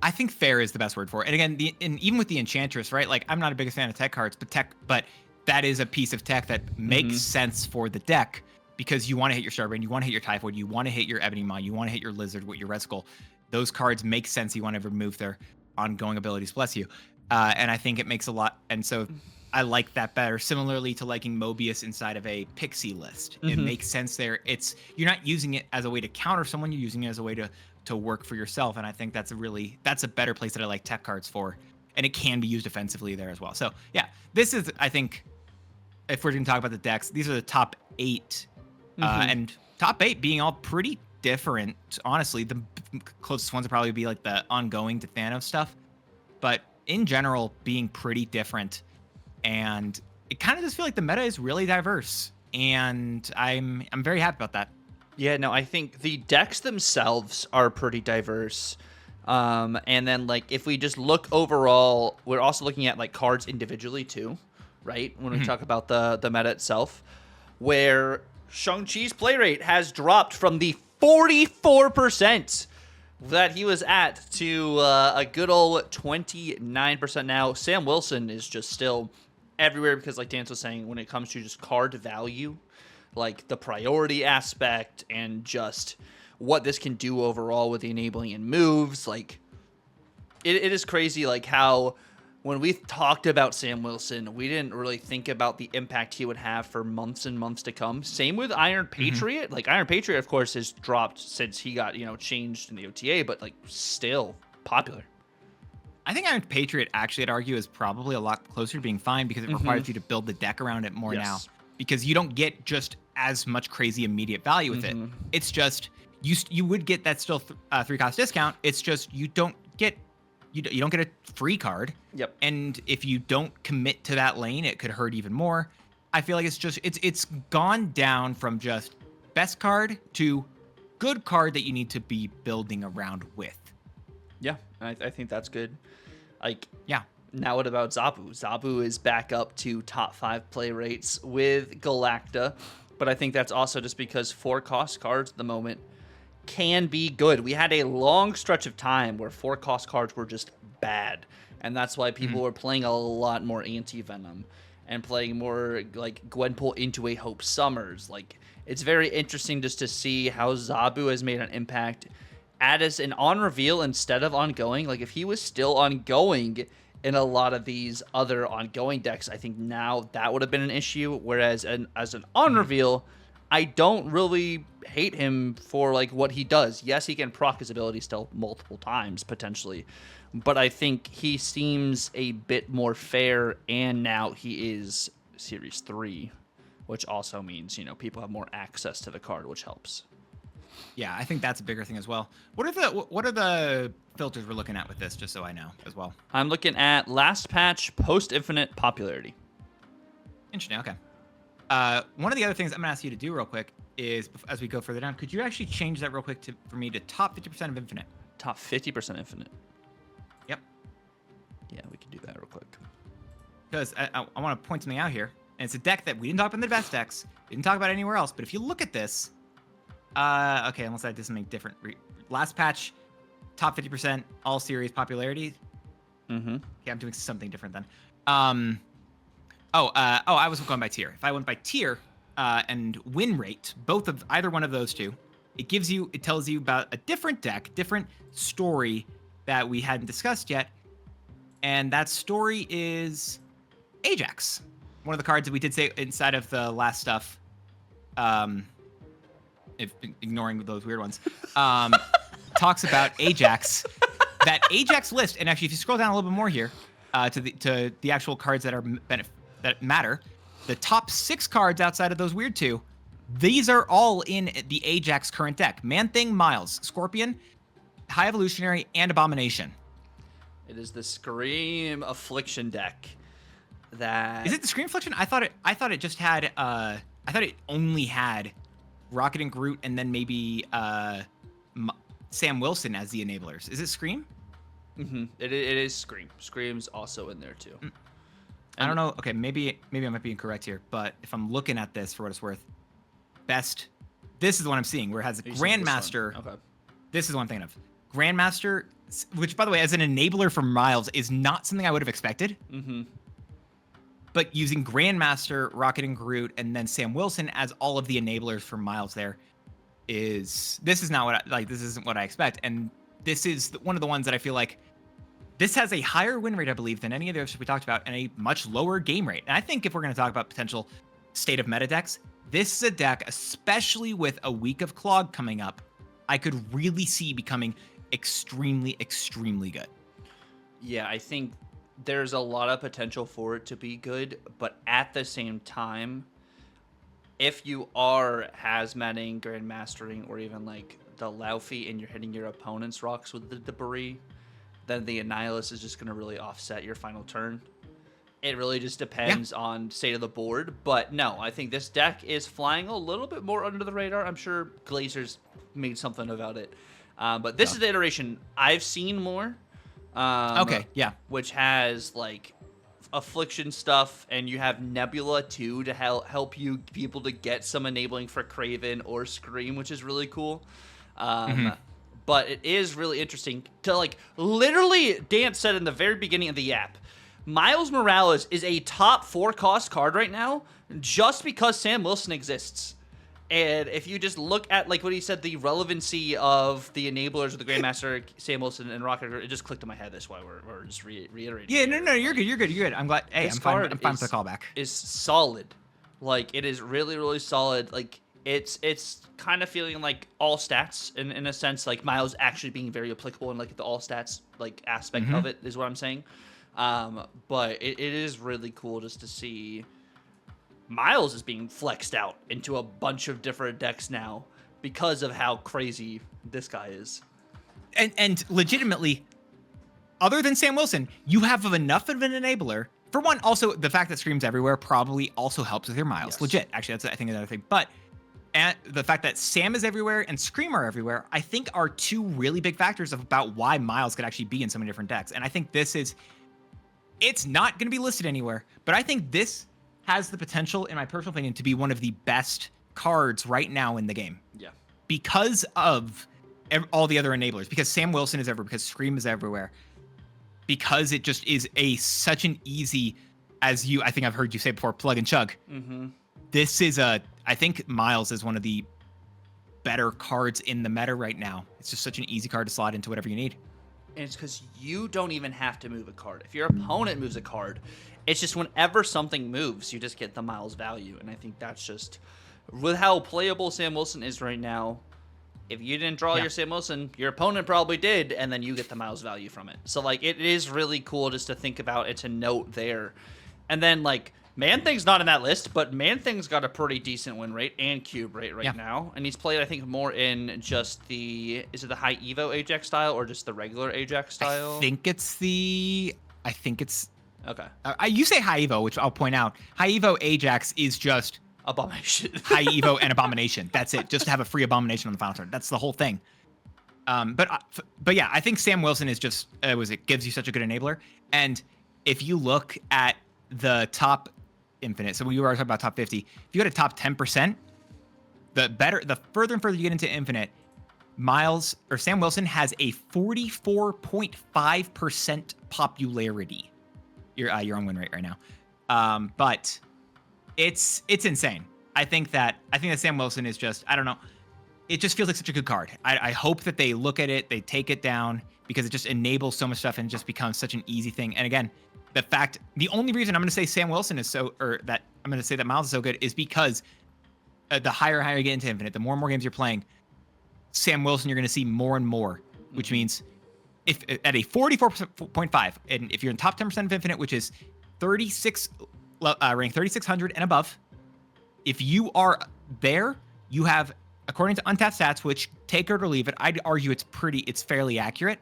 I think fair is the best word for it. And again, even with the Enchantress, right? Like, I'm not a biggest fan of tech cards, but that is a piece of tech that makes sense for the deck because you want to hit your Starbrand, you want to hit your Typhoid, you want to hit your Ebony Maw, you want to hit your Lizard with your Red Skull. Those cards make sense. You want to remove their ongoing abilities, bless you. And I think it makes a lot. And so I like that better. Similarly to liking Mobius inside of a Pixie list. It makes sense there. You're not using it as a way to counter someone. You're using it as a way to work for yourself. And I think that's a better place that I like tech cards for. And it can be used offensively there as well. So yeah, this is, I think, if we're going to talk about the decks, these are the top 8. And top 8 being all pretty different. Honestly, the closest ones would probably be like the ongoing to Thanos stuff. But in general, being pretty different. And it kind of just feel like the meta is really diverse. And I'm very happy about that. Yeah, no, I think the decks themselves are pretty diverse. And then, like, if we just look overall, we're also looking at, like, cards individually, too, right? When we talk about the meta itself, where Shang-Chi's play rate has dropped from the 44% that he was at to a good old 29% now. Sam Wilson is just still everywhere because, like Dan was saying, when it comes to just card value, like the priority aspect and just what this can do overall with the enabling and moves, like it is crazy, like how when we talked about Sam Wilson, we didn't really think about the impact he would have for months and months to come. Same with Iron Patriot. Like Iron Patriot, of course, has dropped since he got, changed in the OTA, but like still popular. I think Iron Patriot, actually, I'd argue, is probably a lot closer to being fine because it requires you to build the deck around it more now. Because you don't get just as much crazy immediate value with it. It's just you would get that still 3-cost discount. It's just you don't get a free card. Yep. And if you don't commit to that lane, it could hurt even more. I feel like it's gone down from just best card to good card that you need to be building around with. Yeah, I think that's good. Like, yeah. Now what about Zabu? Zabu is back up to top 5 play rates with Galacta, but I think that's also just because 4-cost cards at the moment can be good. We had a long stretch of time where 4-cost cards were just bad, and that's why people were playing a lot more Anti-Venom and playing more like Gwenpool into a Hope Summers. Like, it's very interesting just to see how Zabu has made an impact as an on reveal instead of ongoing. Like, if he was still ongoing in a lot of these other ongoing decks, I think now that would have been an issue. Whereas as an on reveal, I don't really hate him for like what he does. Yes, he can proc his ability still multiple times potentially, but I think he seems a bit more fair. And now he is Series 3, which also means people have more access to the card, which helps. Yeah, I think that's a bigger thing as well. What are the filters we're looking at with this, just so I know as well? I'm looking at last patch post-infinite popularity. Interesting, okay. One of the other things I'm going to ask you to do real quick is, as we go further down, could you actually change that real quick for me to top 50% of infinite? Top 50% infinite? Yep. Yeah, we can do that real quick. Because I want to point something out here, and it's a deck that we didn't talk about in the best decks, we didn't talk about anywhere else, but if you look at this, okay, unless I did something different. Last patch, top 50% all series popularity. Okay, I'm doing something different then. I was going by tier. If I went by tier and win rate, either one of those two, it tells you about a different deck, different story that we hadn't discussed yet, and that story is Ajax, one of the cards that we did say inside of the last stuff. If ignoring those weird ones, talks about Ajax. That Ajax list, and actually, if you scroll down a little bit more here to the actual cards that matter, the top 6 cards outside of those weird 2, these are all in the Ajax current deck: Man-Thing, Miles, Scorpion, High Evolutionary, and Abomination. It is the Scream Affliction deck. That is it. The Scream Affliction? I thought it just had. I thought it only had Rocket and Groot, and then maybe Sam Wilson as the enablers. Is it Scream? It is Scream. Scream's also in there too. I don't know. Okay, maybe I might be incorrect here, but if I'm looking at this for what it's worth, this is the one I'm seeing where it has a Grandmaster. Okay. This is the one I'm thinking of. Grandmaster, which, by the way, as an enabler for Miles, is not something I would have expected. But using Grandmaster, Rocket and Groot, and then Sam Wilson as all of the enablers for Miles this isn't what I expect. And this is one of the ones that I feel like this has a higher win rate, I believe, than any of the others we talked about, and a much lower game rate. And I think if we're going to talk about potential state of meta decks, this is a deck, especially with a week of Clog coming up, I could really see becoming extremely, extremely good. Yeah, I think there's a lot of potential for it to be good, but at the same time, if you are hazmatting, grandmastering, or even like the Laufey and you're hitting your opponent's rocks with the debris, then the Annihilus is just going to really offset your final turn. It really just depends on state of the board. But no, I think this deck is flying a little bit more under the radar. I'm sure Glazer's made something about it. But this is the iteration I've seen more. Which has like Affliction stuff, and you have Nebula too to help you be able to get some enabling for Kraven or Scream, which is really cool. But it is really interesting to like literally, Dan said in the very beginning of the Yap, Miles Morales is a top 4 cost card right now just because Sam Wilson exists. And if you just look at like what he said, the relevancy of the enablers of the Grandmaster, Sam Wilson, and Rocket, it just clicked in my head. That's why we're just reiterating. Yeah, no, you're good. You're good. I'm glad. Hey, I'm fine with the callback. Is solid. Like, it is really, really solid. Like, it's kind of feeling like all stats in a sense, like Miles actually being very applicable in like the all stats like aspect of it is what I'm saying. But it is really cool just to see Miles is being flexed out into a bunch of different decks now because of how crazy this guy is. And legitimately, other than Sam Wilson, you have enough of an enabler. For one, also, the fact that Scream's everywhere probably also helps with your Miles. Yes. Legit. Actually, that's, I think, another thing. But and the fact that Sam is everywhere and Scream are everywhere, I think are two really big factors about why Miles could actually be in so many different decks. And I think this is... It's not going to be listed anywhere, but I think this has the potential, in my personal opinion, to be one of the best cards right now in the game. Yeah. Because of all the other enablers. Because Sam Wilson is everywhere. Because Scream is everywhere. Because it just is such an easy, I think I've heard you say before, plug and chug. This is I think Miles is one of the better cards in the meta right now. It's just such an easy card to slot into whatever you need. And it's because you don't even have to move a card. If your opponent moves a card, it's just whenever something moves, you just get the Miles value. And I think that's just, with how playable Sam Wilson is right now, if you didn't draw your Sam Wilson, your opponent probably did, and then you get the Miles value from it. So, like, it is really cool just to think about it, to note there. And then, like, Man-Thing's not in that list, but Man-Thing's got a pretty decent win rate and cube rate right now. And he's played, I think, more in just the... Is it the high Evo Ajax style or just the regular Ajax style? I think it's... Okay. You say high Evo, which I'll point out. High Evo Ajax is just... Abomination. High Evo and Abomination. That's it. Just to have a free Abomination on the final turn. That's the whole thing. But yeah, I think Sam Wilson is just... it gives you such a good enabler. And if you look at the top... Infinite. So we were talking about top 50. If you go to top 10%, the further and further you get into Infinite, Sam Wilson has a 44.5% popularity. Your own win rate right now. But it's insane. I think that Sam Wilson is just, I don't know. It just feels like such a good card. I hope that they look at it, they take it down, because it just enables so much stuff and just becomes such an easy thing. And again, the only reason I'm going to say Sam Wilson is that I'm going to say that Miles is so good is because the higher you get into Infinite, the more and more games you're playing, Sam Wilson, you're going to see more and more, which means if at a 44.5, and if you're in top 10% of Infinite, which is rank 3,600 and above, if you are there, you have, according to Untapped Stats, which take it or leave it, I'd argue it's fairly accurate.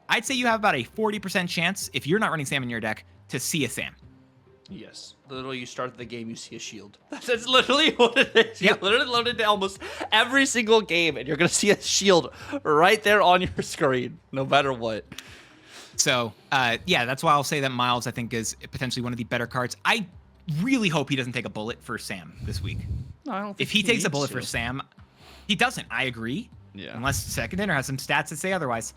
I'd say you have about a 40% chance, if you're not running Sam in your deck, to see a Sam. Yes. Literally, you start the game, you see a shield. That's literally what it is. Yep. You literally load into almost every single game, and you're going to see a shield right there on your screen, no matter what. So, yeah, that's why I'll say that Miles, I think, is potentially one of the better cards. I really hope he doesn't take a bullet for Sam this week. No, I don't think if he takes a bullet for Sam, he doesn't. I agree. Yeah. Unless Second Dinner has some stats that say otherwise.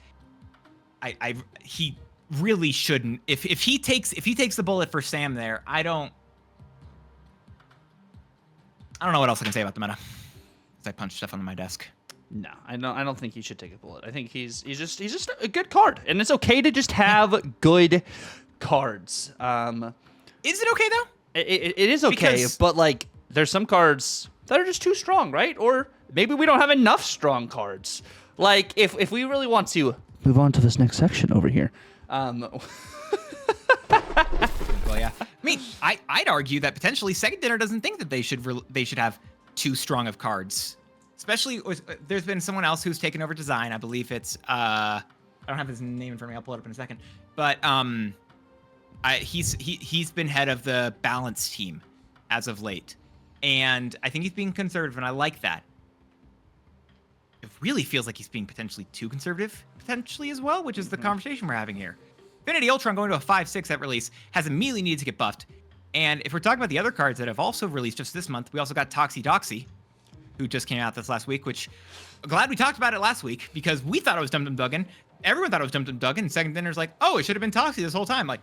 He really shouldn't. If he takes the bullet for Sam there, I don't know what else I can say about the meta. As I punch stuff on my desk. No, I don't think he should take a bullet. I think he's just a good card, and it's okay to just have good cards. Is it okay though? It is okay, but like there's some cards that are just too strong, right? Or maybe we don't have enough strong cards. Like if we really want to move on to this next section over here. Well, yeah. I mean, I'd argue that potentially Second Dinner doesn't think that they should have too strong of cards. Especially, there's been someone else who's taken over design. I believe it's I don't have his name in front of me. I'll pull it up in a second. But he's been head of the balance team as of late, and I think he's being conservative, and I like that. It really feels like he's being potentially too conservative, potentially as well, which is the conversation we're having here. Infinity Ultron going to a 5/6 at release has immediately needed to get buffed. And if we're talking about the other cards that have also released just this month, we also got Toxie Doxie, who just came out this last week, which I'm glad we talked about it last week because we thought it was Dum Dum Duggan. Everyone thought it was Dum Dum Duggan, and Second Dinner's like, oh, it should have been Toxie this whole time. Like,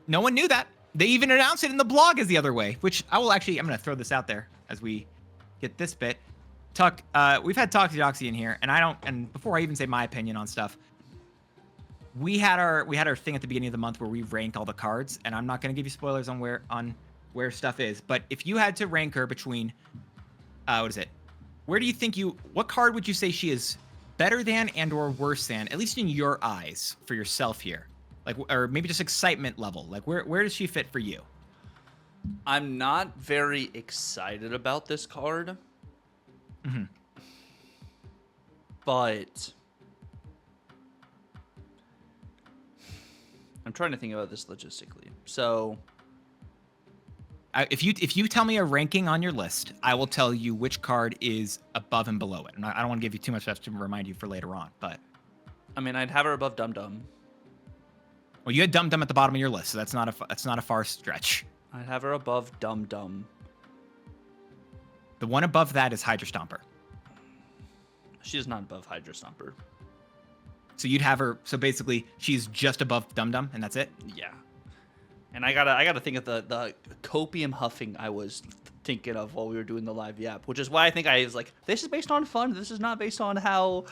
no one knew that. They even announced it in the blog as the other way, which I'm going to throw this out there as we get this bit. Tuck, we've had Toxodoxy in here, and before I even say my opinion on stuff, we had our thing at the beginning of the month where we rank all the cards, and I'm not going to give you spoilers on where stuff is, but if you had to rank her between, what card would you say she is better than and or worse than, at least in your eyes, for yourself here? Like, or maybe just excitement level. Like, where does she fit for you? I'm not very excited about this card. Mm-hmm. But I'm trying to think about this logistically. So if you tell me a ranking on your list, I will tell you which card is above and below it. And I don't want to give you too much stuff to remind you for later on, but I mean, I'd have her above Dum Dum. Well, you had Dum Dum at the bottom of your list, so that's not a far stretch. I'd have her above Dum Dum. The one above that is Hydra Stomper. She's not above Hydra Stomper. So you'd have her. So basically, she's just above Dum Dum, and that's it. Yeah. And I gotta think of the copium huffing I was thinking of while we were doing the live yap, which is why I think I was like, this is based on fun. This is not based on how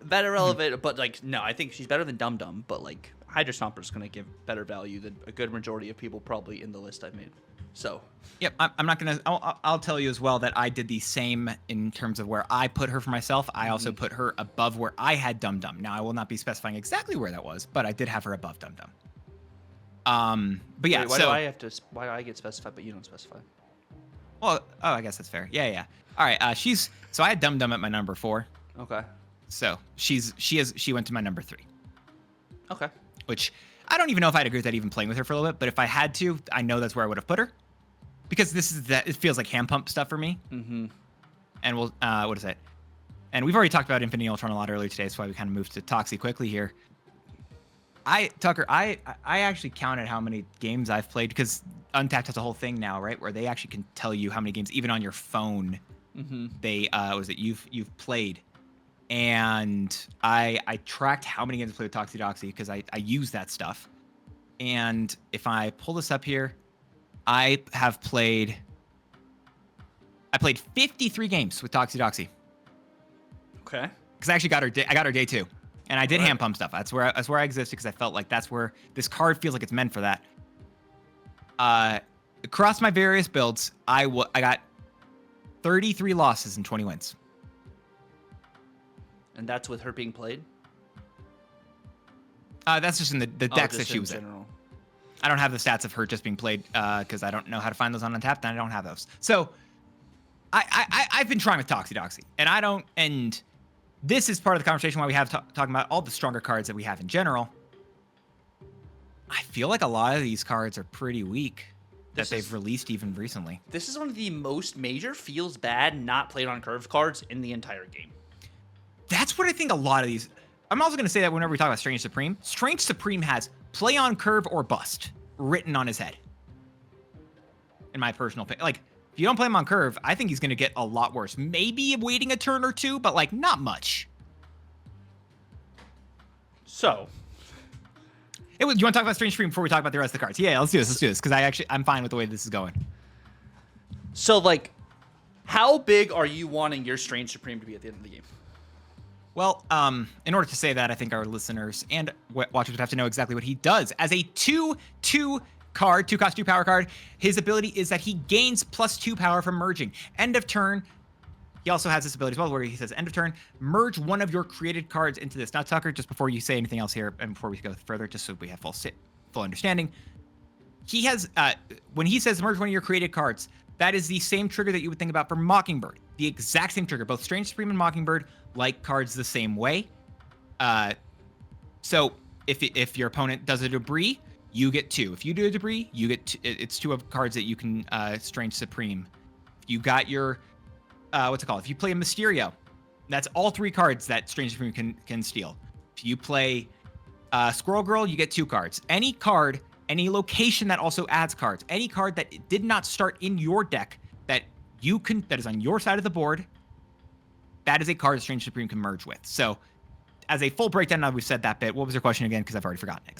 better relevant. But like, no, I think she's better than Dum Dum. But like, Hydra Stomper's gonna give better value than a good majority of people probably in the list I've made. So. Yep, I'm not gonna. I'll tell you as well that I did the same in terms of where I put her for myself. I also put her above where I had Dum Dum. Now I will not be specifying exactly where that was, but I did have her above Dum Dum. But yeah. Wait, why do I get specified but you don't specify? Well, I guess that's fair. Yeah. All right. So I had Dum Dum at my number 4. Okay. So she went to my number 3. Okay. Which I don't even know if I'd agree with that even playing with her for a little bit, but if I had to, I know that's where I would have put her. Because it feels like hand pump stuff for me. Mm-hmm. And we'll, what is it? And we've already talked about Infinity Ultron a lot earlier today, so why we kind of moved to Toxie quickly here. Tucker, I actually counted how many games I've played, because Untapped has a whole thing now, right, where they actually can tell you how many games, even on your phone, you've played. And I tracked how many games I played with Toxodoxy because I use that stuff. And if I pull this up here, I played 53 games with Toxodoxy. Okay. Because I actually got her day 2, and I did hand pump stuff. That's where I existed, because I felt like that's where this card feels like it's meant for that. Across my various builds, I got 33 losses and 20 wins. And that's with her being played? That's just in the decks that she was in. General. I don't have the stats of her just being played because I don't know how to find those on Untapped, and I don't have those. So I've been trying with Toxodoxy, and this is part of the conversation why we have talking about all the stronger cards that we have in general. I feel like a lot of these cards are pretty weak that they've released even recently. This is one of the most major feels bad not played on curve cards in the entire game. That's what I think a lot of these... I'm also going to say that whenever we talk about Strange Supreme has play on curve or bust written on his head. In my personal opinion. Like, if you don't play him on curve, I think he's going to get a lot worse. Maybe waiting a turn or two, but like not much. So... do you want to talk about Strange Supreme before we talk about the rest of the cards? Yeah, let's do this. Because I'm fine with the way this is going. So, like, how big are you wanting your Strange Supreme to be at the end of the game? Well, in order to say that, I think our listeners and watchers would have to know exactly what he does. As a 2/2 card, 2-cost 2-power card, his ability is that he gains +2 power from merging. End of turn, he also has this ability as well, where he says, end of turn, merge one of your created cards into this. Now, Tucker, just before you say anything else here, and before we go further, just so we have full understanding, he has, when he says merge one of your created cards, that is the same trigger that you would think about for Mockingbird. The exact same trigger. Both Strange Supreme and Mockingbird like cards the same way. So if your opponent does a debris, you get 2. If you do a debris, you get it's 2 of cards that you can Strange Supreme. You got your what's it called? If you play a Mysterio, that's all 3 cards that Strange Supreme can steal. If you play Squirrel Girl, you get 2 cards. Any card, any location that also adds cards, any card that did not start in your deck that is on your side of the board, that is a card Strange Supreme can merge with. So, as a full breakdown, now we've said that bit. What was your question again? Because I've already forgotten it.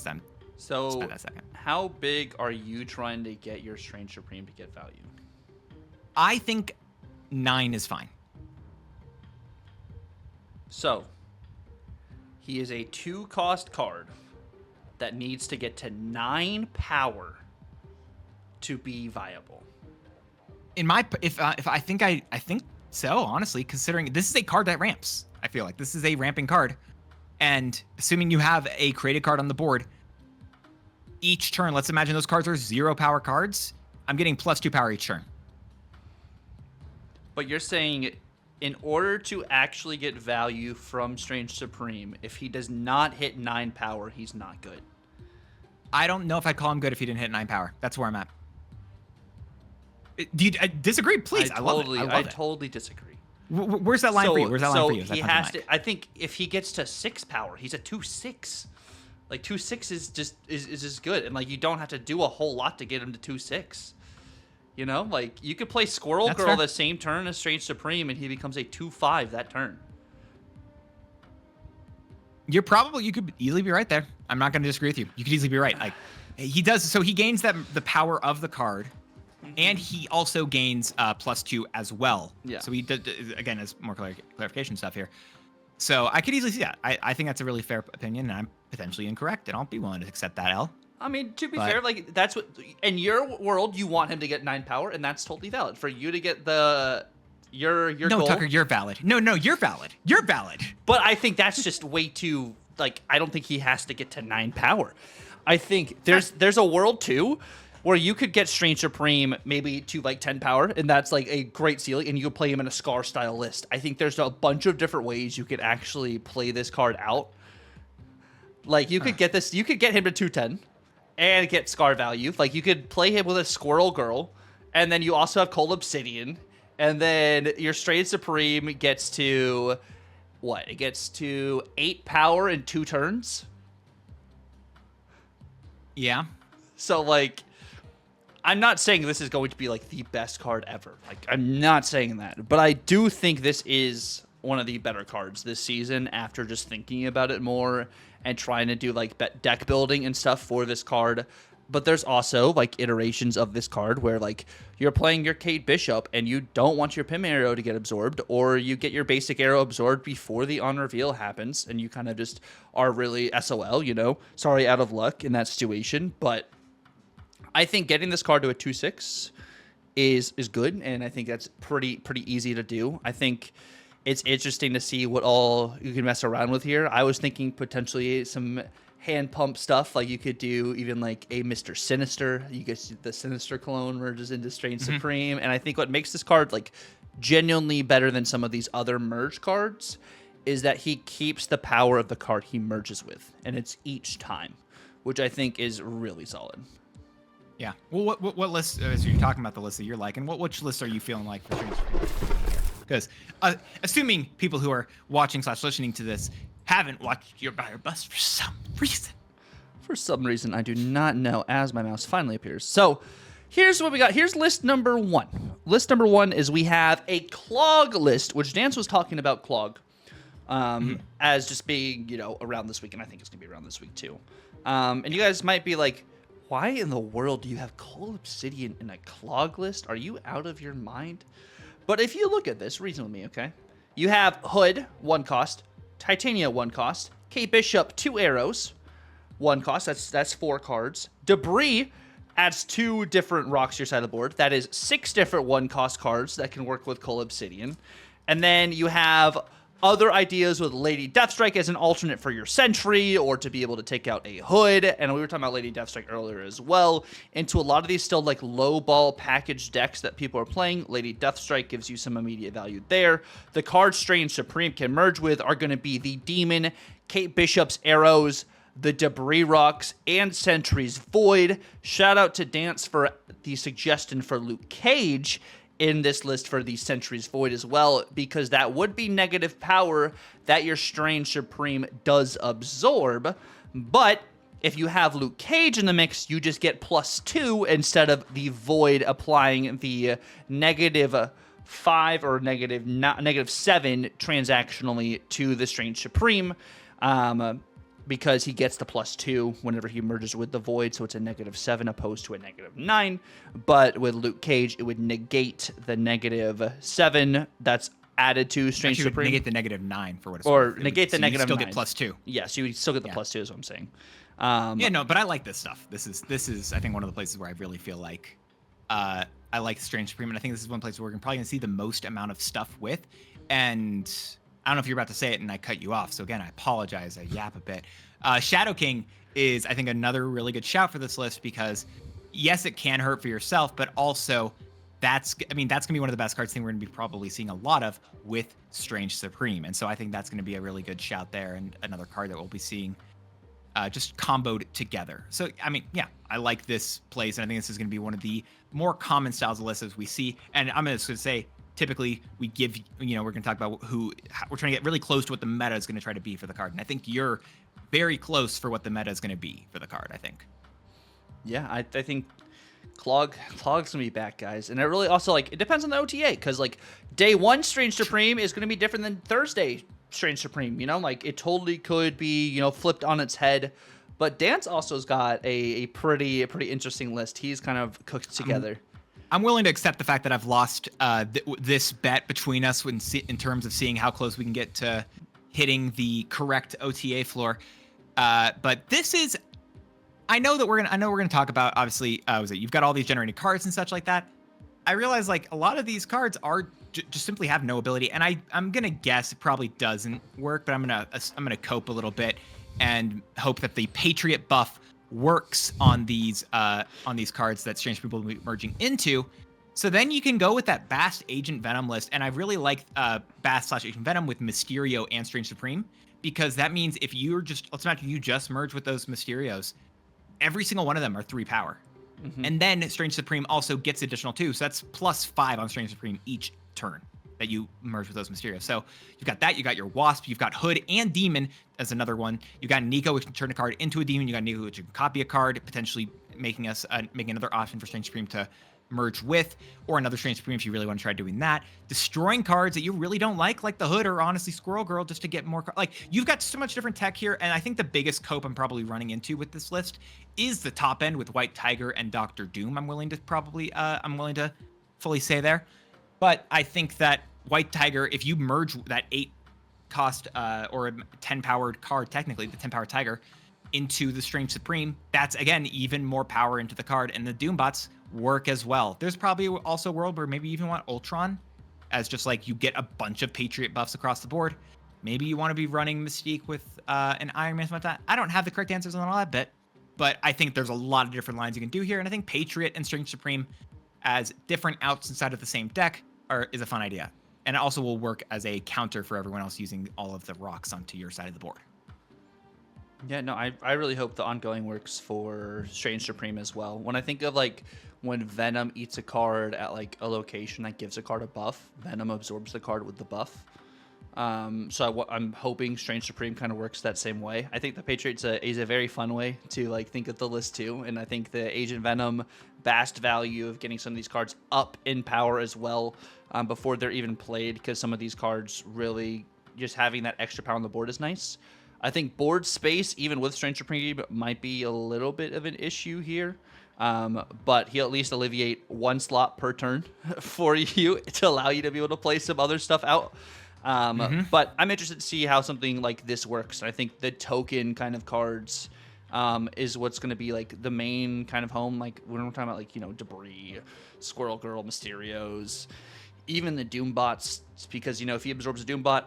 So, spend that second. how big are you trying to get your Strange Supreme to get value? I think 9 is fine. So, he is a 2-cost card that needs to get to 9 power to be viable. In my, if I think so, honestly, considering this is a card that ramps. I feel like this is a ramping card, and assuming you have a created card on the board, each turn, let's imagine those cards are 0 power cards. I'm getting +2 power each turn. But you're saying, in order to actually get value from Strange Supreme, if he does not hit 9 power, he's not good. I don't know if I'd call him good if he didn't hit 9 power. That's where I'm at. Do you disagree? Please, I love it. I totally disagree. Where's that line for you? Where's that line for you? He has to. I think if he gets to 6 power, he's a 2/6. Like 2/6 is just good, and like you don't have to do a whole lot to get him to 2/6. You know, like you could play Squirrel That's Girl fair. the same turn as Strange Supreme, and he becomes a 2/5 that turn. You could easily be right there. I'm not going to disagree with you. You could easily be right. Like he does, so he gains the power of the card, and he also gains +2 as well. Yeah. So he again has more clarification stuff here. So I could easily see that. I think that's a really fair opinion, and I'm potentially incorrect, and I'll be willing to accept that L. I mean, to be fair, like that's what in your world you want him to get 9 power, and that's totally valid. For you to get your No, goal, Tucker, you're valid. No, you're valid. You're valid. but I think that's just way too like I don't think he has to get to 9 power. I think there's a world too where you could get Strange Supreme maybe to like 10 power, and that's like a great ceiling, and you could play him in a Scar style list. I think there's a bunch of different ways you could actually play this card out. Like you could get this, you could get him to 210 and get Scar value. Like you could play him with a Squirrel Girl, and then you also have Cold Obsidian, and then your Strange Supreme gets to what? It gets to 8 power in 2 turns. Yeah. So like I'm not saying this is going to be like the best card ever. Like I'm not saying that, but I do think this is one of the better cards this season after just thinking about it more and trying to do like deck building and stuff for this card. But there's also like iterations of this card where like you're playing your Kate Bishop and you don't want your Pim arrow to get absorbed, or you get your basic arrow absorbed before the on reveal happens, and you kind of just are really SOL, you know, sorry, out of luck in that situation. But I think getting this card to a 2/6 is good, and I think that's pretty easy to do. I think it's interesting to see what all you can mess around with here. I was thinking potentially some hand pump stuff, like you could do even like a Mr. Sinister. You get the Sinister clone merges into Strange Supreme, and I think what makes this card like genuinely better than some of these other merge cards is that he keeps the power of the card he merges with, and it's each time, which I think is really solid. Yeah. Well, what list? As you're talking about the list that you're liking, which list are you feeling like for Strange Supreme? Because assuming people who are watching / listening to this haven't watched your buyer bust for some reason. For some reason, I do not know, as my mouse finally appears. So here's what we got. Here's list number 1. List number 1 is we have a clog list, which Dance was talking about clog as just being, you know, around this week, and I think it's going to be around this week too. And you guys might be like, why in the world do you have Cold Obsidian in a clog list? Are you out of your mind? But if you look at this, reason with me, okay? You have Hood, 1 cost. Titania, 1 cost. Kate Bishop, 2 arrows, 1 cost. That's 4 cards. Debris adds 2 different rocks to your side of the board. That is 6 different 1-cost cards that can work with Cold Obsidian. And then you have other ideas with Lady Deathstrike as an alternate for your Sentry, or to be able to take out a Hood. And we were talking about Lady Deathstrike earlier as well. Into a lot of these still like low ball package decks that people are playing, Lady Deathstrike gives you some immediate value there. The cards Strange Supreme can merge with are going to be the Demon, Kate Bishop's arrows, the Debris Rocks, and Sentry's Void. Shout out to Dance for the suggestion for Luke Cage in this list for the Sentry's Void as well, because that would be negative power that your Strange Supreme does absorb. But if you have Luke Cage in the mix, you just get +2 instead of the Void applying the -5 or -7 transactionally to the Strange Supreme. because he gets the +2 whenever he merges with the Void, so it's a -7 opposed to a -9. But with Luke Cage, it would negate the -7 that's added to Strange Actually, Supreme. negate the -9 for what it's or worth. negate the so negative still 9. get +2. Yes, you would still get the +2 is what I'm saying. Yeah, no, but I like this stuff. This is I think one of the places where I really feel like I like Strange Supreme, and I think this is one place where we're probably gonna see the most amount of stuff with. And I don't know if you're about to say it and I cut you off, so again, I apologize. I yap a bit. Shadow King is, I think, another really good shout for this list because, yes, it can hurt for yourself, but also that's gonna be one of the best cards. I think we're gonna be probably seeing a lot of with Strange Supreme, and so I think that's gonna be a really good shout there, and another card that we'll be seeing just comboed together. So, I mean, yeah, I like this place, and I think this is going to be one of the more common styles of lists as we see. And I'm just going to say, typically, we give, we're going to talk about we're trying to get really close to what the meta is going to try to be for the card. And I think you're very close for what the meta is going to be for the card, I think. Yeah, I think Clog's going to be back, guys. And it really also, it depends on the OTA, because, day 1 Strange Supreme is going to be different than Thursday Strange Supreme, it totally could be, flipped on its head. But Dance also's got a pretty interesting list. He's kind of cooked together. I'm willing to accept the fact that I've lost this bet between us in terms of seeing how close we can get to hitting the correct OTA floor. But this is, I know we're gonna talk about, obviously, you've got all these generated cards and such like that. I realize a lot of these cards are just simply have no ability, and I'm gonna guess it probably doesn't work, but I'm gonna cope a little bit and hope that the Patriot buff works on these cards that Strange People will be merging into. So then you can go with that Bast Agent Venom list, and I really like Bast/Agent Venom with Mysterio and Strange Supreme, because that means if you're let's imagine you just merge with those Mysterios, every single one of them are 3 power. And then Strange Supreme also gets additional 2, so that's +5 on Strange Supreme each turn that you merge with those Mysterios. So you've got that, you got your Wasp, you've got Hood and Demon as another one. You got Nico, which can turn a card into a Demon. You got Nico, which can copy a card, potentially making another option for Strange Supreme to merge with, or another Strange Supreme if you really want to try doing that. Destroying cards that you really don't like the Hood or honestly Squirrel Girl, just to get more you've got so much different tech here. And I think the biggest cope I'm probably running into with this list is the top end with White Tiger and Doctor Doom. I'm willing to fully say there. But I think that White Tiger, if you merge that 8 cost or a 10 powered card, technically the 10 powered Tiger, into the Strange Supreme, that's again even more power into the card, and the Doombots work as well. There's probably also a world where maybe you even want Ultron as just you get a bunch of Patriot buffs across the board. Maybe you want to be running Mystique with an Iron Man, something like that. I don't have the correct answers on all that bit, but I think there's a lot of different lines you can do here, and I think Patriot and Strange Supreme as different outs inside of the same deck is a fun idea. And it also will work as a counter for everyone else using all of the rocks onto your side of the board. Yeah, no, I really hope the ongoing works for Strange Supreme as well. When I think of when Venom eats a card at a location that gives a card a buff, Venom absorbs the card with the buff. So I'm hoping Strange Supreme kind of works that same way. I think the Patriot's is a very fun way to think of the list too, and I think the Agent Venom Bast value of getting some of these cards up in power as well before they're even played, because some of these cards really just having that extra power on the board is nice. I think board space, even with Strange Supreme, might be a little bit of an issue here. But he'll at least alleviate 1 slot per turn for you to allow you to be able to play some other stuff out. But I'm interested to see how something like this works. I think the token kind of cards is what's going to be the main kind of home. When we're talking about Debris, Squirrel Girl, Mysterios, even the Doombots, because if he absorbs a Doombot,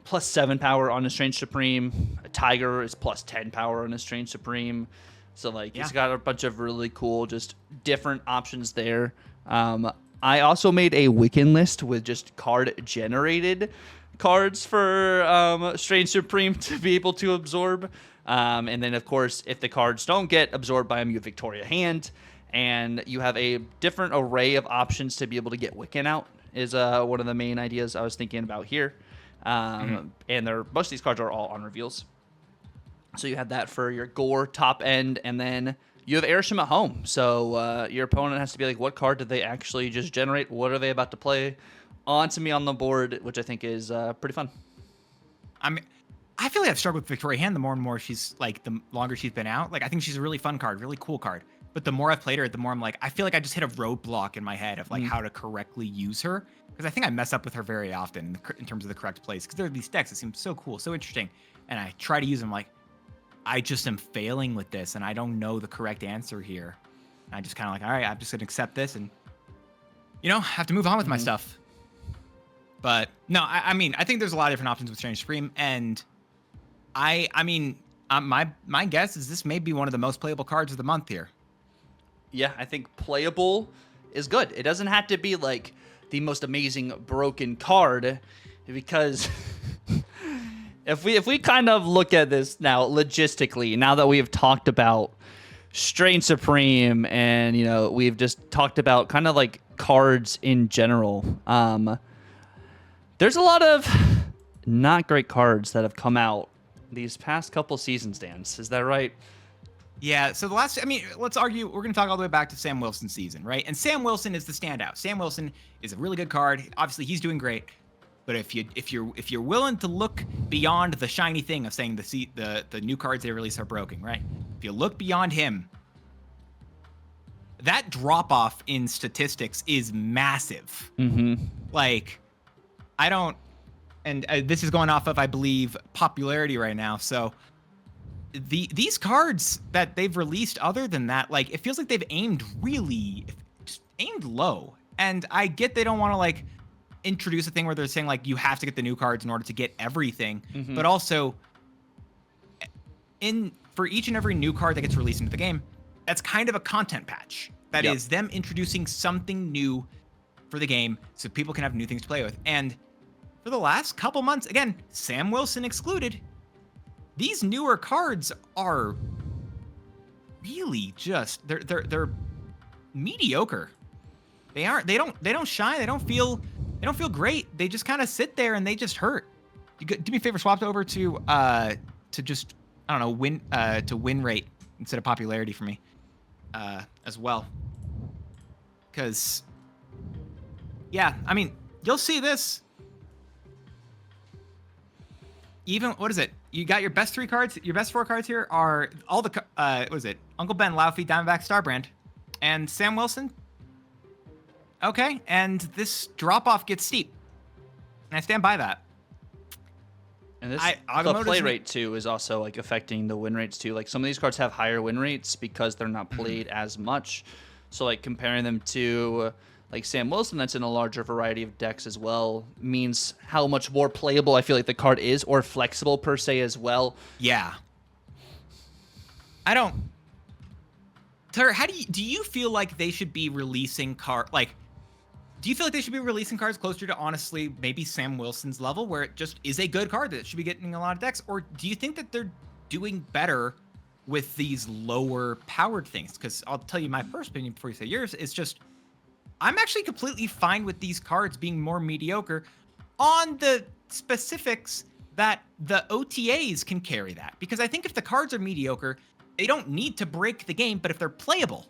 +7 power on a Strange Supreme. A Tiger is +10 power on a Strange Supreme. So He's got a bunch of really cool, just different options there. I also made a Wiccan list with just card generated cards for Strange Supreme to be able to absorb. And then of course, if the cards don't get absorbed by him, you have Victoria Hand, and you have a different array of options to be able to get Wiccan out. Is one of the main ideas I was thinking about here. And most of these cards are all on reveals. So you have that for your Gore top end, and then you have Airshim at home. So your opponent has to be what card did they actually just generate? What are they about to play onto me on the board, which I think is pretty fun. I feel like I've struggled with Victoria Hand the more and more she's like, the longer she's been out. Like, I think she's a really fun card, really cool card. But the more I've played her, the more I'm like, I feel like I just hit a roadblock in my head of like how to correctly use her. Because I think I mess up with her very often in terms of the correct place. Because there are these decks that seem so cool, so interesting. And I try to use them like, I just am failing with this and I don't know the correct answer here. And I just kind of like, all right, I'm just going to accept this and, you know, have to move on with my stuff. But no, I mean, I think there's a lot of different options with Strange Supreme. And my guess is this may be one of the most playable cards of the month here. Yeah, I think playable is good. It doesn't have to be like the most amazing broken card, because if we kind of look at this now logistically, now that we have talked about Strange Supreme and, you know, we've just talked about kind of like cards in general, there's a lot of not great cards that have come out these past couple seasons, Dan. Is that right? Yeah, so let's argue, we're going to talk all the way back to Sam Wilson's season, right? And Sam Wilson is the standout. Sam Wilson is a really good card. Obviously, he's doing great. But if you're willing to look beyond the shiny thing of saying the new cards they release are broken, right? If you look beyond him, that drop off in statistics is massive. Like, I don't, and this is going off of, I believe, popularity right now. So these cards that they've released, other than that, like, it feels like they've aimed low. And I get they don't want to like introduce a thing where they're saying like you have to get the new cards in order to get everything, but also for each and every new card that gets released into the game, that's kind of a content patch. That is them introducing something new for the game so people can have new things to play with. And for the last couple months, again, Sam Wilson excluded, these newer cards are really just they're mediocre. They don't shine. They don't feel great. They just kind of sit there and they just hurt. Do me a favor, swap over to just, I don't know, win rate instead of popularity for me as well. Because yeah, I mean, you'll see this. Even, what is it? You got your best 3 cards. Your best 4 cards here are all the, what is it? Uncle Ben, Laufey, Diamondback, Starbrand, and Sam Wilson. Okay, and this drop-off gets steep. And I stand by that. And this the play rate, too, is also, like, affecting the win rates, too. Like, some of these cards have higher win rates because they're not played as much. So, like, comparing them to, like, Sam Wilson, that's in a larger variety of decks as well, means how much more playable I feel like the card is, or flexible per se as well. Yeah. I don't... Tyler, do you feel like they should be releasing do you feel like they should be releasing cards closer to, honestly, maybe Sam Wilson's level, where it just is a good card that should be getting a lot of decks? Or do you think that they're doing better with these lower powered things? Because I'll tell you my first opinion before you say yours, is just, I'm actually completely fine with these cards being more mediocre on the specifics that the OTAs can carry that. Because I think if the cards are mediocre, they don't need to break the game, but if they're playable,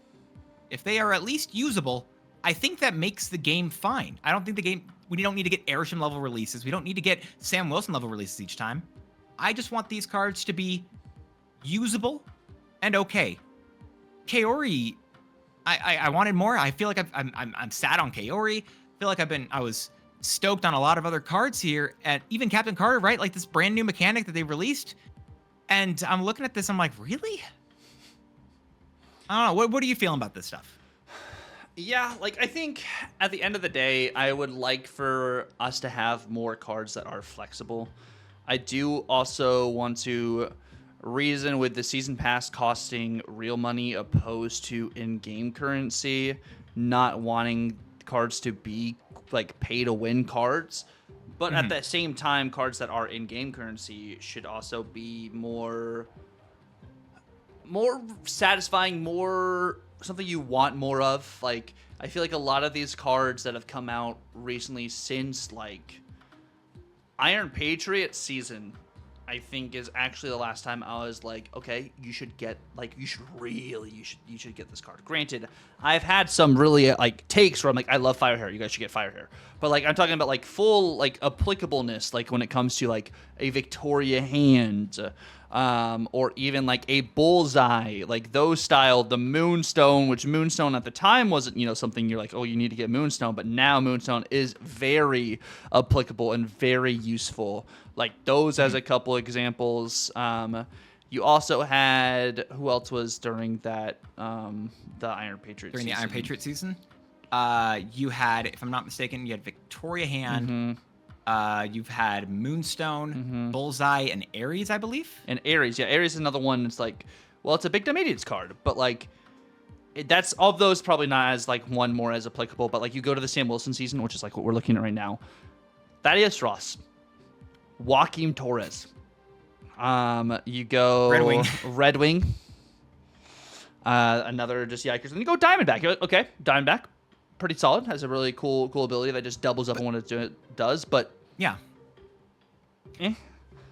if they are at least usable, I think that makes the game fine. I don't think we don't need to get Airsham level releases. We don't need to get Sam Wilson level releases each time. I just want these cards to be usable and okay. Kaori, I wanted more. I feel like I'm sad on Kaori. I feel like I was stoked on a lot of other cards here, and even Captain Carter, right? Like this brand new mechanic that they released. And I'm looking at this, I'm like, really? I don't know. What are you feeling about this stuff? Yeah, like, I think at the end of the day, I would like for us to have more cards that are flexible. I do also want to reason with the season pass costing real money opposed to in-game currency, not wanting cards to be like pay-to-win cards. But at the same time, cards that are in-game currency should also be more satisfying, more something you want more of. Like, I feel like a lot of these cards that have come out recently since like Iron Patriot season I think is actually the last time I was like, okay, you should get you should get this card. Granted, I've had some really like takes where I'm like, I love Fire Hair, you guys should get Fire Hair. But like I'm talking about like full like applicableness, like when it comes to like a Victoria Hand, or even like a Bullseye, like those style, the Moonstone, which Moonstone at the time wasn't, something you're like, oh, you need to get Moonstone, but now Moonstone is very applicable and very useful. Like those as a couple examples. You also had, who else was during that, the Iron Patriot During season? the Iron Patriot season, you had, if I'm not mistaken, you had Victoria Hand. You've had Moonstone, Bullseye, and Ares, I believe. And Ares, yeah, Ares is another one. It's like, well, it's a big Dominions card, but like, that's of those probably not as like one more as applicable. But like, you go to the Sam Wilson season, which is like what we're looking at right now. Thaddeus Ross, Joaquim Torres. You go Red Wing. Another just Yikers. And you go Diamondback. Okay, Diamondback, pretty solid. Has a really cool ability that just doubles up on what it does. But yeah,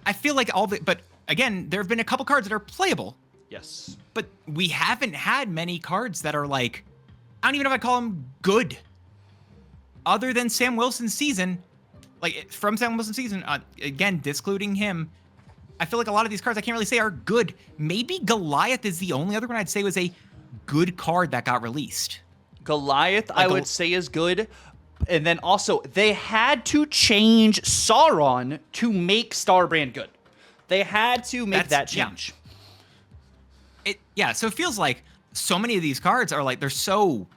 I feel like but again, there have been a couple cards that are playable. Yes. But we haven't had many cards that are like, I don't even know if I call them good. Other than Sam Wilson's season, like from Sam Wilson's season, again, discluding him, I feel like a lot of these cards I can't really say are good. Maybe Goliath is the only other one I'd say was a good card that got released. Goliath, I would say, is good. And then also, they had to change Sauron to make Starbrand good. They had to make that change. Yeah, so it feels like so many of these cards are like, they're so,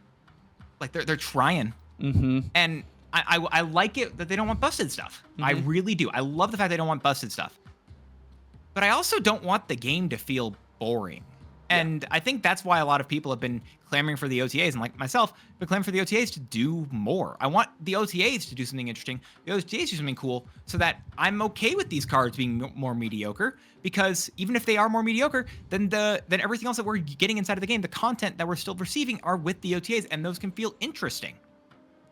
like, they're trying. And I like it that they don't want busted stuff. I really do. I love the fact they don't want busted stuff. But I also don't want the game to feel boring. And I think that's why a lot of people have been clamoring for the OTAs, and like myself, been clamoring for the OTAs to do more. I want the OTAs to do something interesting, the OTAs to do something cool, so that I'm okay with these cards being more mediocre, because even if they are more mediocre, then everything else that we're getting inside of the game, the content that we're still receiving are with the OTAs, and those can feel interesting.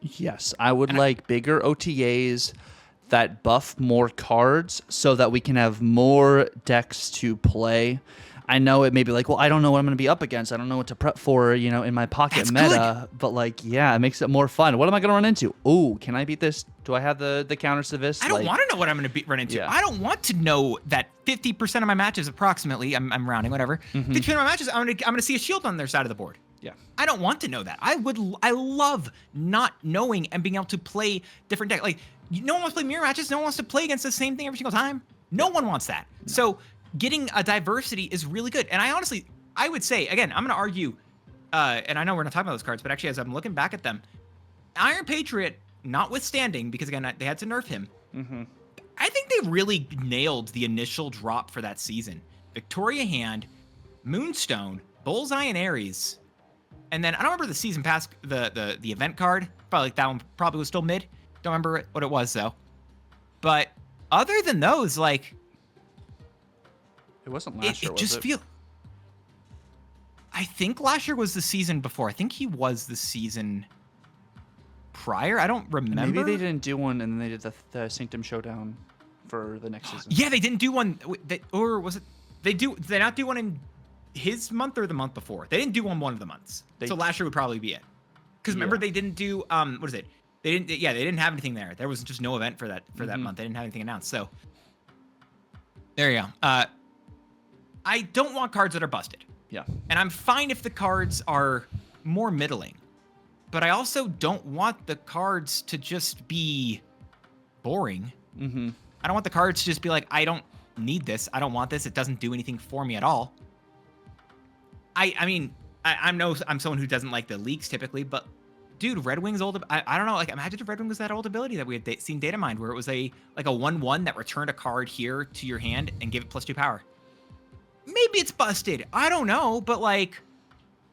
Yes, I would like bigger OTAs that buff more cards so that we can have more decks to play. I know it may be like, well, I don't know what I'm going to be up against. I don't know what to prep for, in my pocket meta. Good. But like, yeah, it makes it more fun. What am I going to run into? Oh, can I beat this? Do I have the counters to this? I don't want to know what I'm going to run into. Yeah. I don't want to know that 50% of my matches, approximately, I'm rounding, whatever. 50% of my matches, I'm going to see a shield on their side of the board. Yeah. I don't want to know that. I love not knowing and being able to play different decks. Like, no one wants to play mirror matches. No one wants to play against the same thing every single time. No one wants that. No. So getting a diversity is really good. And I would say, again, I'm going to argue, and I know we're not talking about those cards, but actually as I'm looking back at them, Iron Patriot, notwithstanding, because again, they had to nerf him, I think they really nailed the initial drop for that season. Victoria Hand, Moonstone, Bullseye, and Ares. And then I don't remember the season pass, the event card. Probably that one probably was still mid. Don't remember what it was though. But other than those, like, it wasn't last year, was it? I think last year was the season before. I think he was the season prior. I don't remember. Maybe they didn't do one, and then they did the Sanctum Showdown for the next season. Yeah, they didn't do one. Or was it? Did they not do one in his month or the month before? They didn't do one of the months. So last year would probably be it. Because remember, they didn't do what is it? They didn't have anything there. There was just no event for that month. They didn't have anything announced. So there you go. I don't want cards that are busted. Yeah. And I'm fine if the cards are more middling. But I also don't want the cards to just be boring. I don't want the cards to just be like, I don't need this. I don't want this. It doesn't do anything for me at all. I mean, I'm someone who doesn't like the leaks typically, but dude, Red Wing's old. I don't know. Like, imagine if Red Wing was that old ability that we had seen data mined, where it was a 1/1 that returned a card here to your hand and gave it +2 power. Maybe it's busted. I don't know, but like,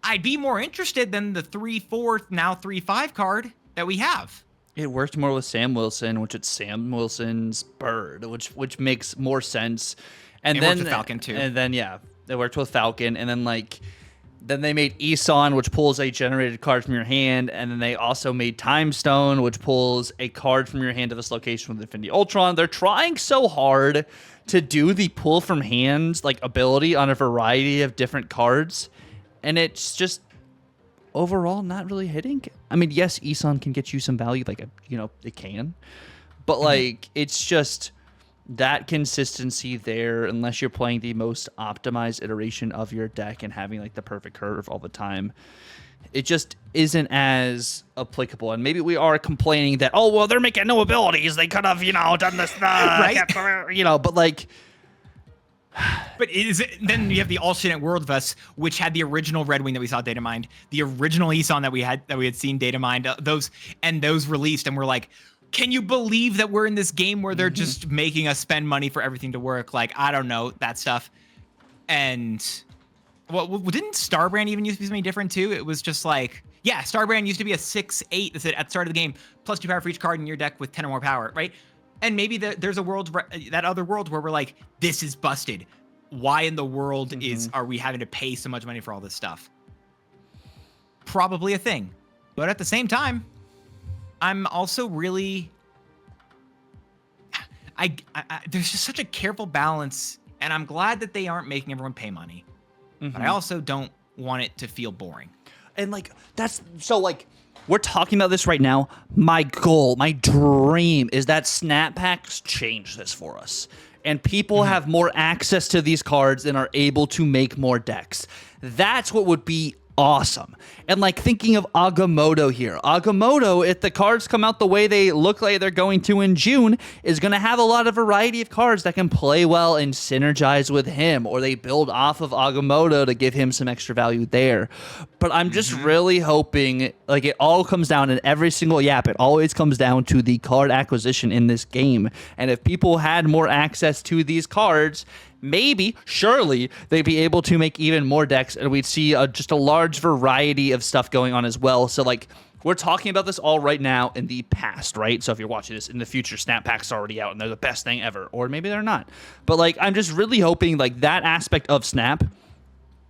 I'd be more interested than the 3/4 now 3/5 card that we have. It worked more with Sam Wilson, which it's Sam Wilson's bird, which makes more sense. And then worked with Falcon too. And then it worked with Falcon, and then like, Then they made Eson, which pulls a generated card from your hand, and then they also made Time Stone, which pulls a card from your hand to this location with Infinity Ultron. They're trying so hard to do the pull from hands like ability on a variety of different cards, and it's just overall not really hitting. I mean, yes, Eson can get you some value, like it can, but like it's just that consistency there, unless you're playing the most optimized iteration of your deck and having like the perfect curve all the time, it just isn't as applicable. And maybe we are complaining that, oh, well, they're making no abilities. They could have, done this, right? But like. But then you have the alternate world of us, which had the original Red Wing that we saw data mined, the original Eson that we had seen data mined, those released, and we're like, can you believe that we're in this game where they're just making us spend money for everything to work? Like, I don't know, that stuff. And well, didn't Starbrand even used to be something different too? It was just like, yeah, Starbrand used to be a 6/8 at the start of the game, +2 power for each card in your deck with 10 or more power, right? And maybe there's a world, that other world where we're like, this is busted. Why in the world are we having to pay so much money for all this stuff? Probably a thing. But at the same time, I'm also really, there's just such a careful balance, and I'm glad that they aren't making everyone pay money. But I also don't want it to feel boring. And like, we're talking about this right now. My goal, my dream is that Snap Packs change this for us. And people have more access to these cards and are able to make more decks. That's what would be awesome. And like thinking of Agamotto here. Agamotto, if the cards come out the way they look like they're going to in June, is going to have a lot of variety of cards that can play well and synergize with him, or they build off of Agamotto to give him some extra value there. But I'm just really hoping, like, it all comes down in every single Yap, it always comes down to the card acquisition in this game. And if people had more access to these cards, maybe, surely, they'd be able to make even more decks, and we'd see just a large variety of stuff going on as well. So, like, we're talking about this all right now in the past, right? So if you're watching this in the future, Snap Packs are already out, and they're the best thing ever. Or maybe they're not. But, like, I'm just really hoping, like, that aspect of Snap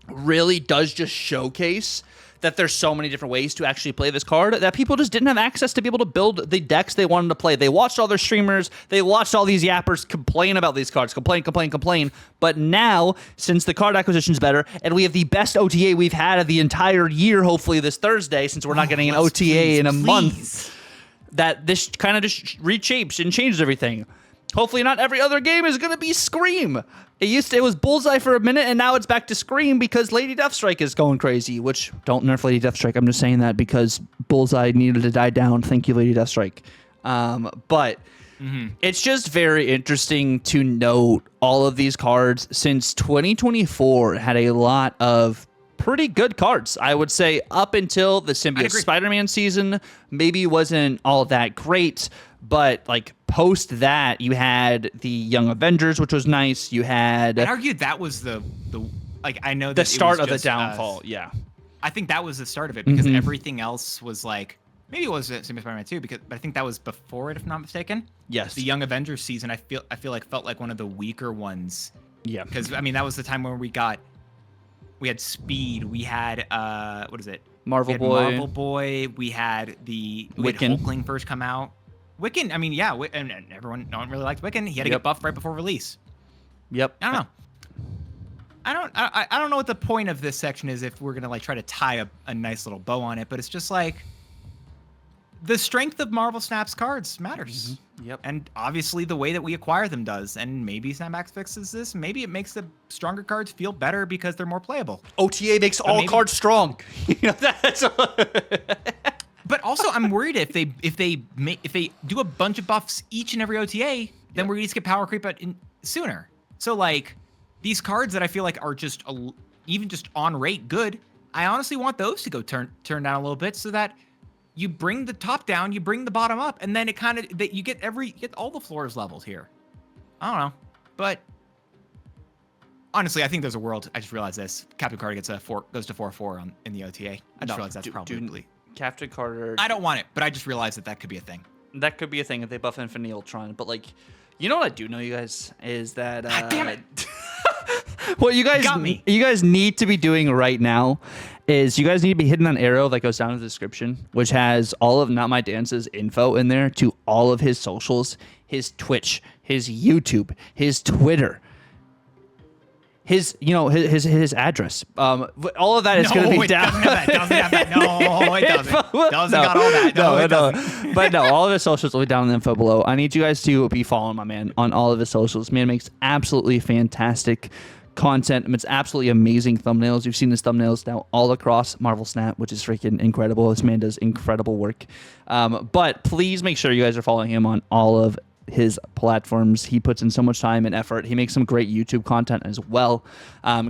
really does just showcase that there's so many different ways to actually play this card that people just didn't have access to be able to build the decks they wanted to play. They watched all their streamers, they watched all these yappers complain about these cards, complain. But now, since the card acquisition's better, and we have the best OTA we've had of the entire year, hopefully this Thursday, since we're not getting an OTA in a month, that this kind of just reshapes and changes everything. Hopefully not every other game is going to be Scream. It was Bullseye for a minute, and now it's back to Scream because Lady Deathstrike is going crazy, which, don't nerf Lady Deathstrike. I'm just saying that because Bullseye needed to die down. Thank you, Lady Deathstrike. But it's just very interesting to note all of these cards since 2024 had a lot of pretty good cards. I would say up until the Symbiote Spider-Man season, maybe wasn't all that great. But like post that, you had the Young Avengers, which was nice. You had. I'd argue that was the like I know that the start of the downfall. Yeah, I think that was the start of it because everything else was like maybe it was Symbiote Spider-Man 2 but I think that was before it, if I'm not mistaken. Yes, the Young Avengers season I feel like felt like one of the weaker ones. Yeah, because I mean that was the time where we had Speed, we had what is it? Marvel Boy. We had Wiccan. Hulkling first come out. Wiccan, I mean, yeah, and no one really liked Wiccan. He had to get buffed right before release. Yep. I don't know. I don't know what the point of this section is if we're gonna like try to tie a nice little bow on it, but it's just like the strength of Marvel Snap's cards matters. Yep. And obviously the way that we acquire them does. And maybe Snapbacks fixes this. Maybe it makes the stronger cards feel better because they're more playable. OTA makes all cards strong. That's. But also, I'm worried if they do a bunch of buffs each and every OTA, then we're gonna get power creep sooner. So like these cards that I feel like are just even just on rate good, I honestly want those to go turn down a little bit so that you bring the top down, you bring the bottom up, and then it kind of that you get all the floors leveled here. I don't know, but honestly, I think there's a world. I just realized this. Captain Carter goes to 4/4 in the OTA. I just realized that's probably. Captain Carter. I don't want it, but I just realized that could be a thing. That could be a thing if they buff Infinity Ultron. But like, you know what I do know, you guys, is that God damn it. What you Got me. guys need to be doing right now is you guys need to be hitting that arrow that goes down in the description, which has all of Not My Dance's info in there to all of his socials, his Twitch, his YouTube, his Twitter, his his address. All of that is going to be down. Doesn't have that. No, it doesn't. Doesn't got all that. No, it doesn't. But no, all of his socials will be down in the info below. I need you guys to be following my man on all of his socials. Man makes absolutely fantastic content. It's absolutely amazing thumbnails. You've seen his thumbnails now all across Marvel Snap, which is freaking incredible. This man does incredible work. But please make sure you guys are following him on all of his platforms. He puts in so much time and effort. He makes some great YouTube content as well.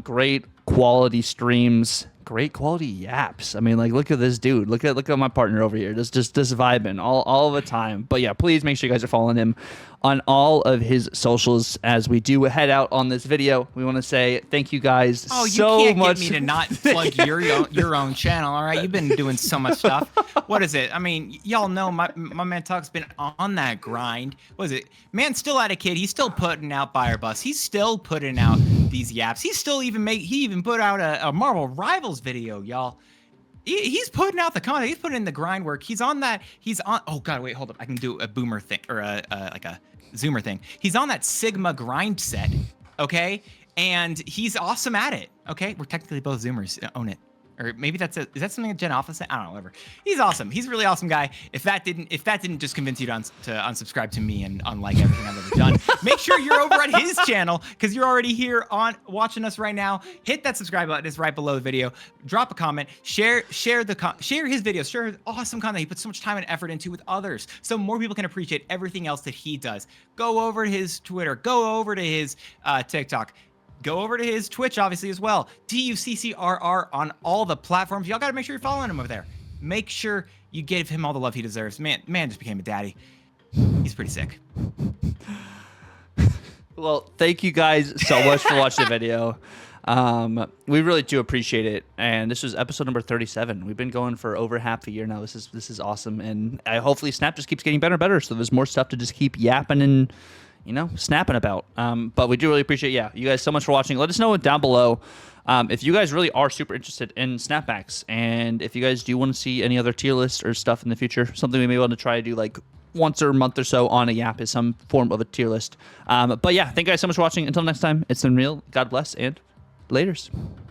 Great quality streams, great quality yaps. I mean, like, look at this dude. Look at my partner over here. Just vibing all the time. But yeah, please make sure you guys are following him on all of his socials. As we do head out on this video, we want to say thank you guys so much. Oh, you can't get me to not plug your own channel. All right, you've been doing so much stuff. What is it? I mean, y'all know my man Tuck's been on that grind. What is it? Man's still at a kid. He's still putting out Buyer Bus. He's still putting out these yaps. He even put out a Marvel Rivals video, y'all. He's putting out the content. He's putting in the grind work. He's on that. He's on. Oh God, wait, hold up. I can do a boomer thing or like a zoomer thing. He's on that Sigma grind set, okay? And he's awesome at it, okay? We're technically both zoomers. Own it. Or maybe is that something that Gen Alpha said? I don't know, whatever. He's awesome. He's a really awesome guy. If that didn't just convince you to unsubscribe to me and unlike everything I've ever done, make sure you're over at his channel because you're already here watching us right now. Hit that subscribe button. It's right below the video. Drop a comment. Share his videos. Share his awesome content he puts so much time and effort into with others, so more people can appreciate everything else that he does. Go over to his Twitter. Go over to his TikTok. Go over to his Twitch, obviously, as well. TUCCRR on all the platforms. Y'all got to make sure you're following him over there. Make sure you give him all the love he deserves. Man just became a daddy. He's pretty sick. Well, thank you guys so much for watching the video. We really do appreciate it. And this was episode number 37. We've been going for over half a year now. This is awesome. And hopefully Snap just keeps getting better and better. So there's more stuff to just keep yapping and snapping about. But we do really appreciate, you guys so much for watching. Let us know down below if you guys really are super interested in snapbacks, and if you guys do want to see any other tier lists or stuff in the future, something we may want to try to do like once or a month or so on a Yap is some form of a tier list. But yeah, thank you guys so much for watching. Until next time, it's been real. God bless and laters.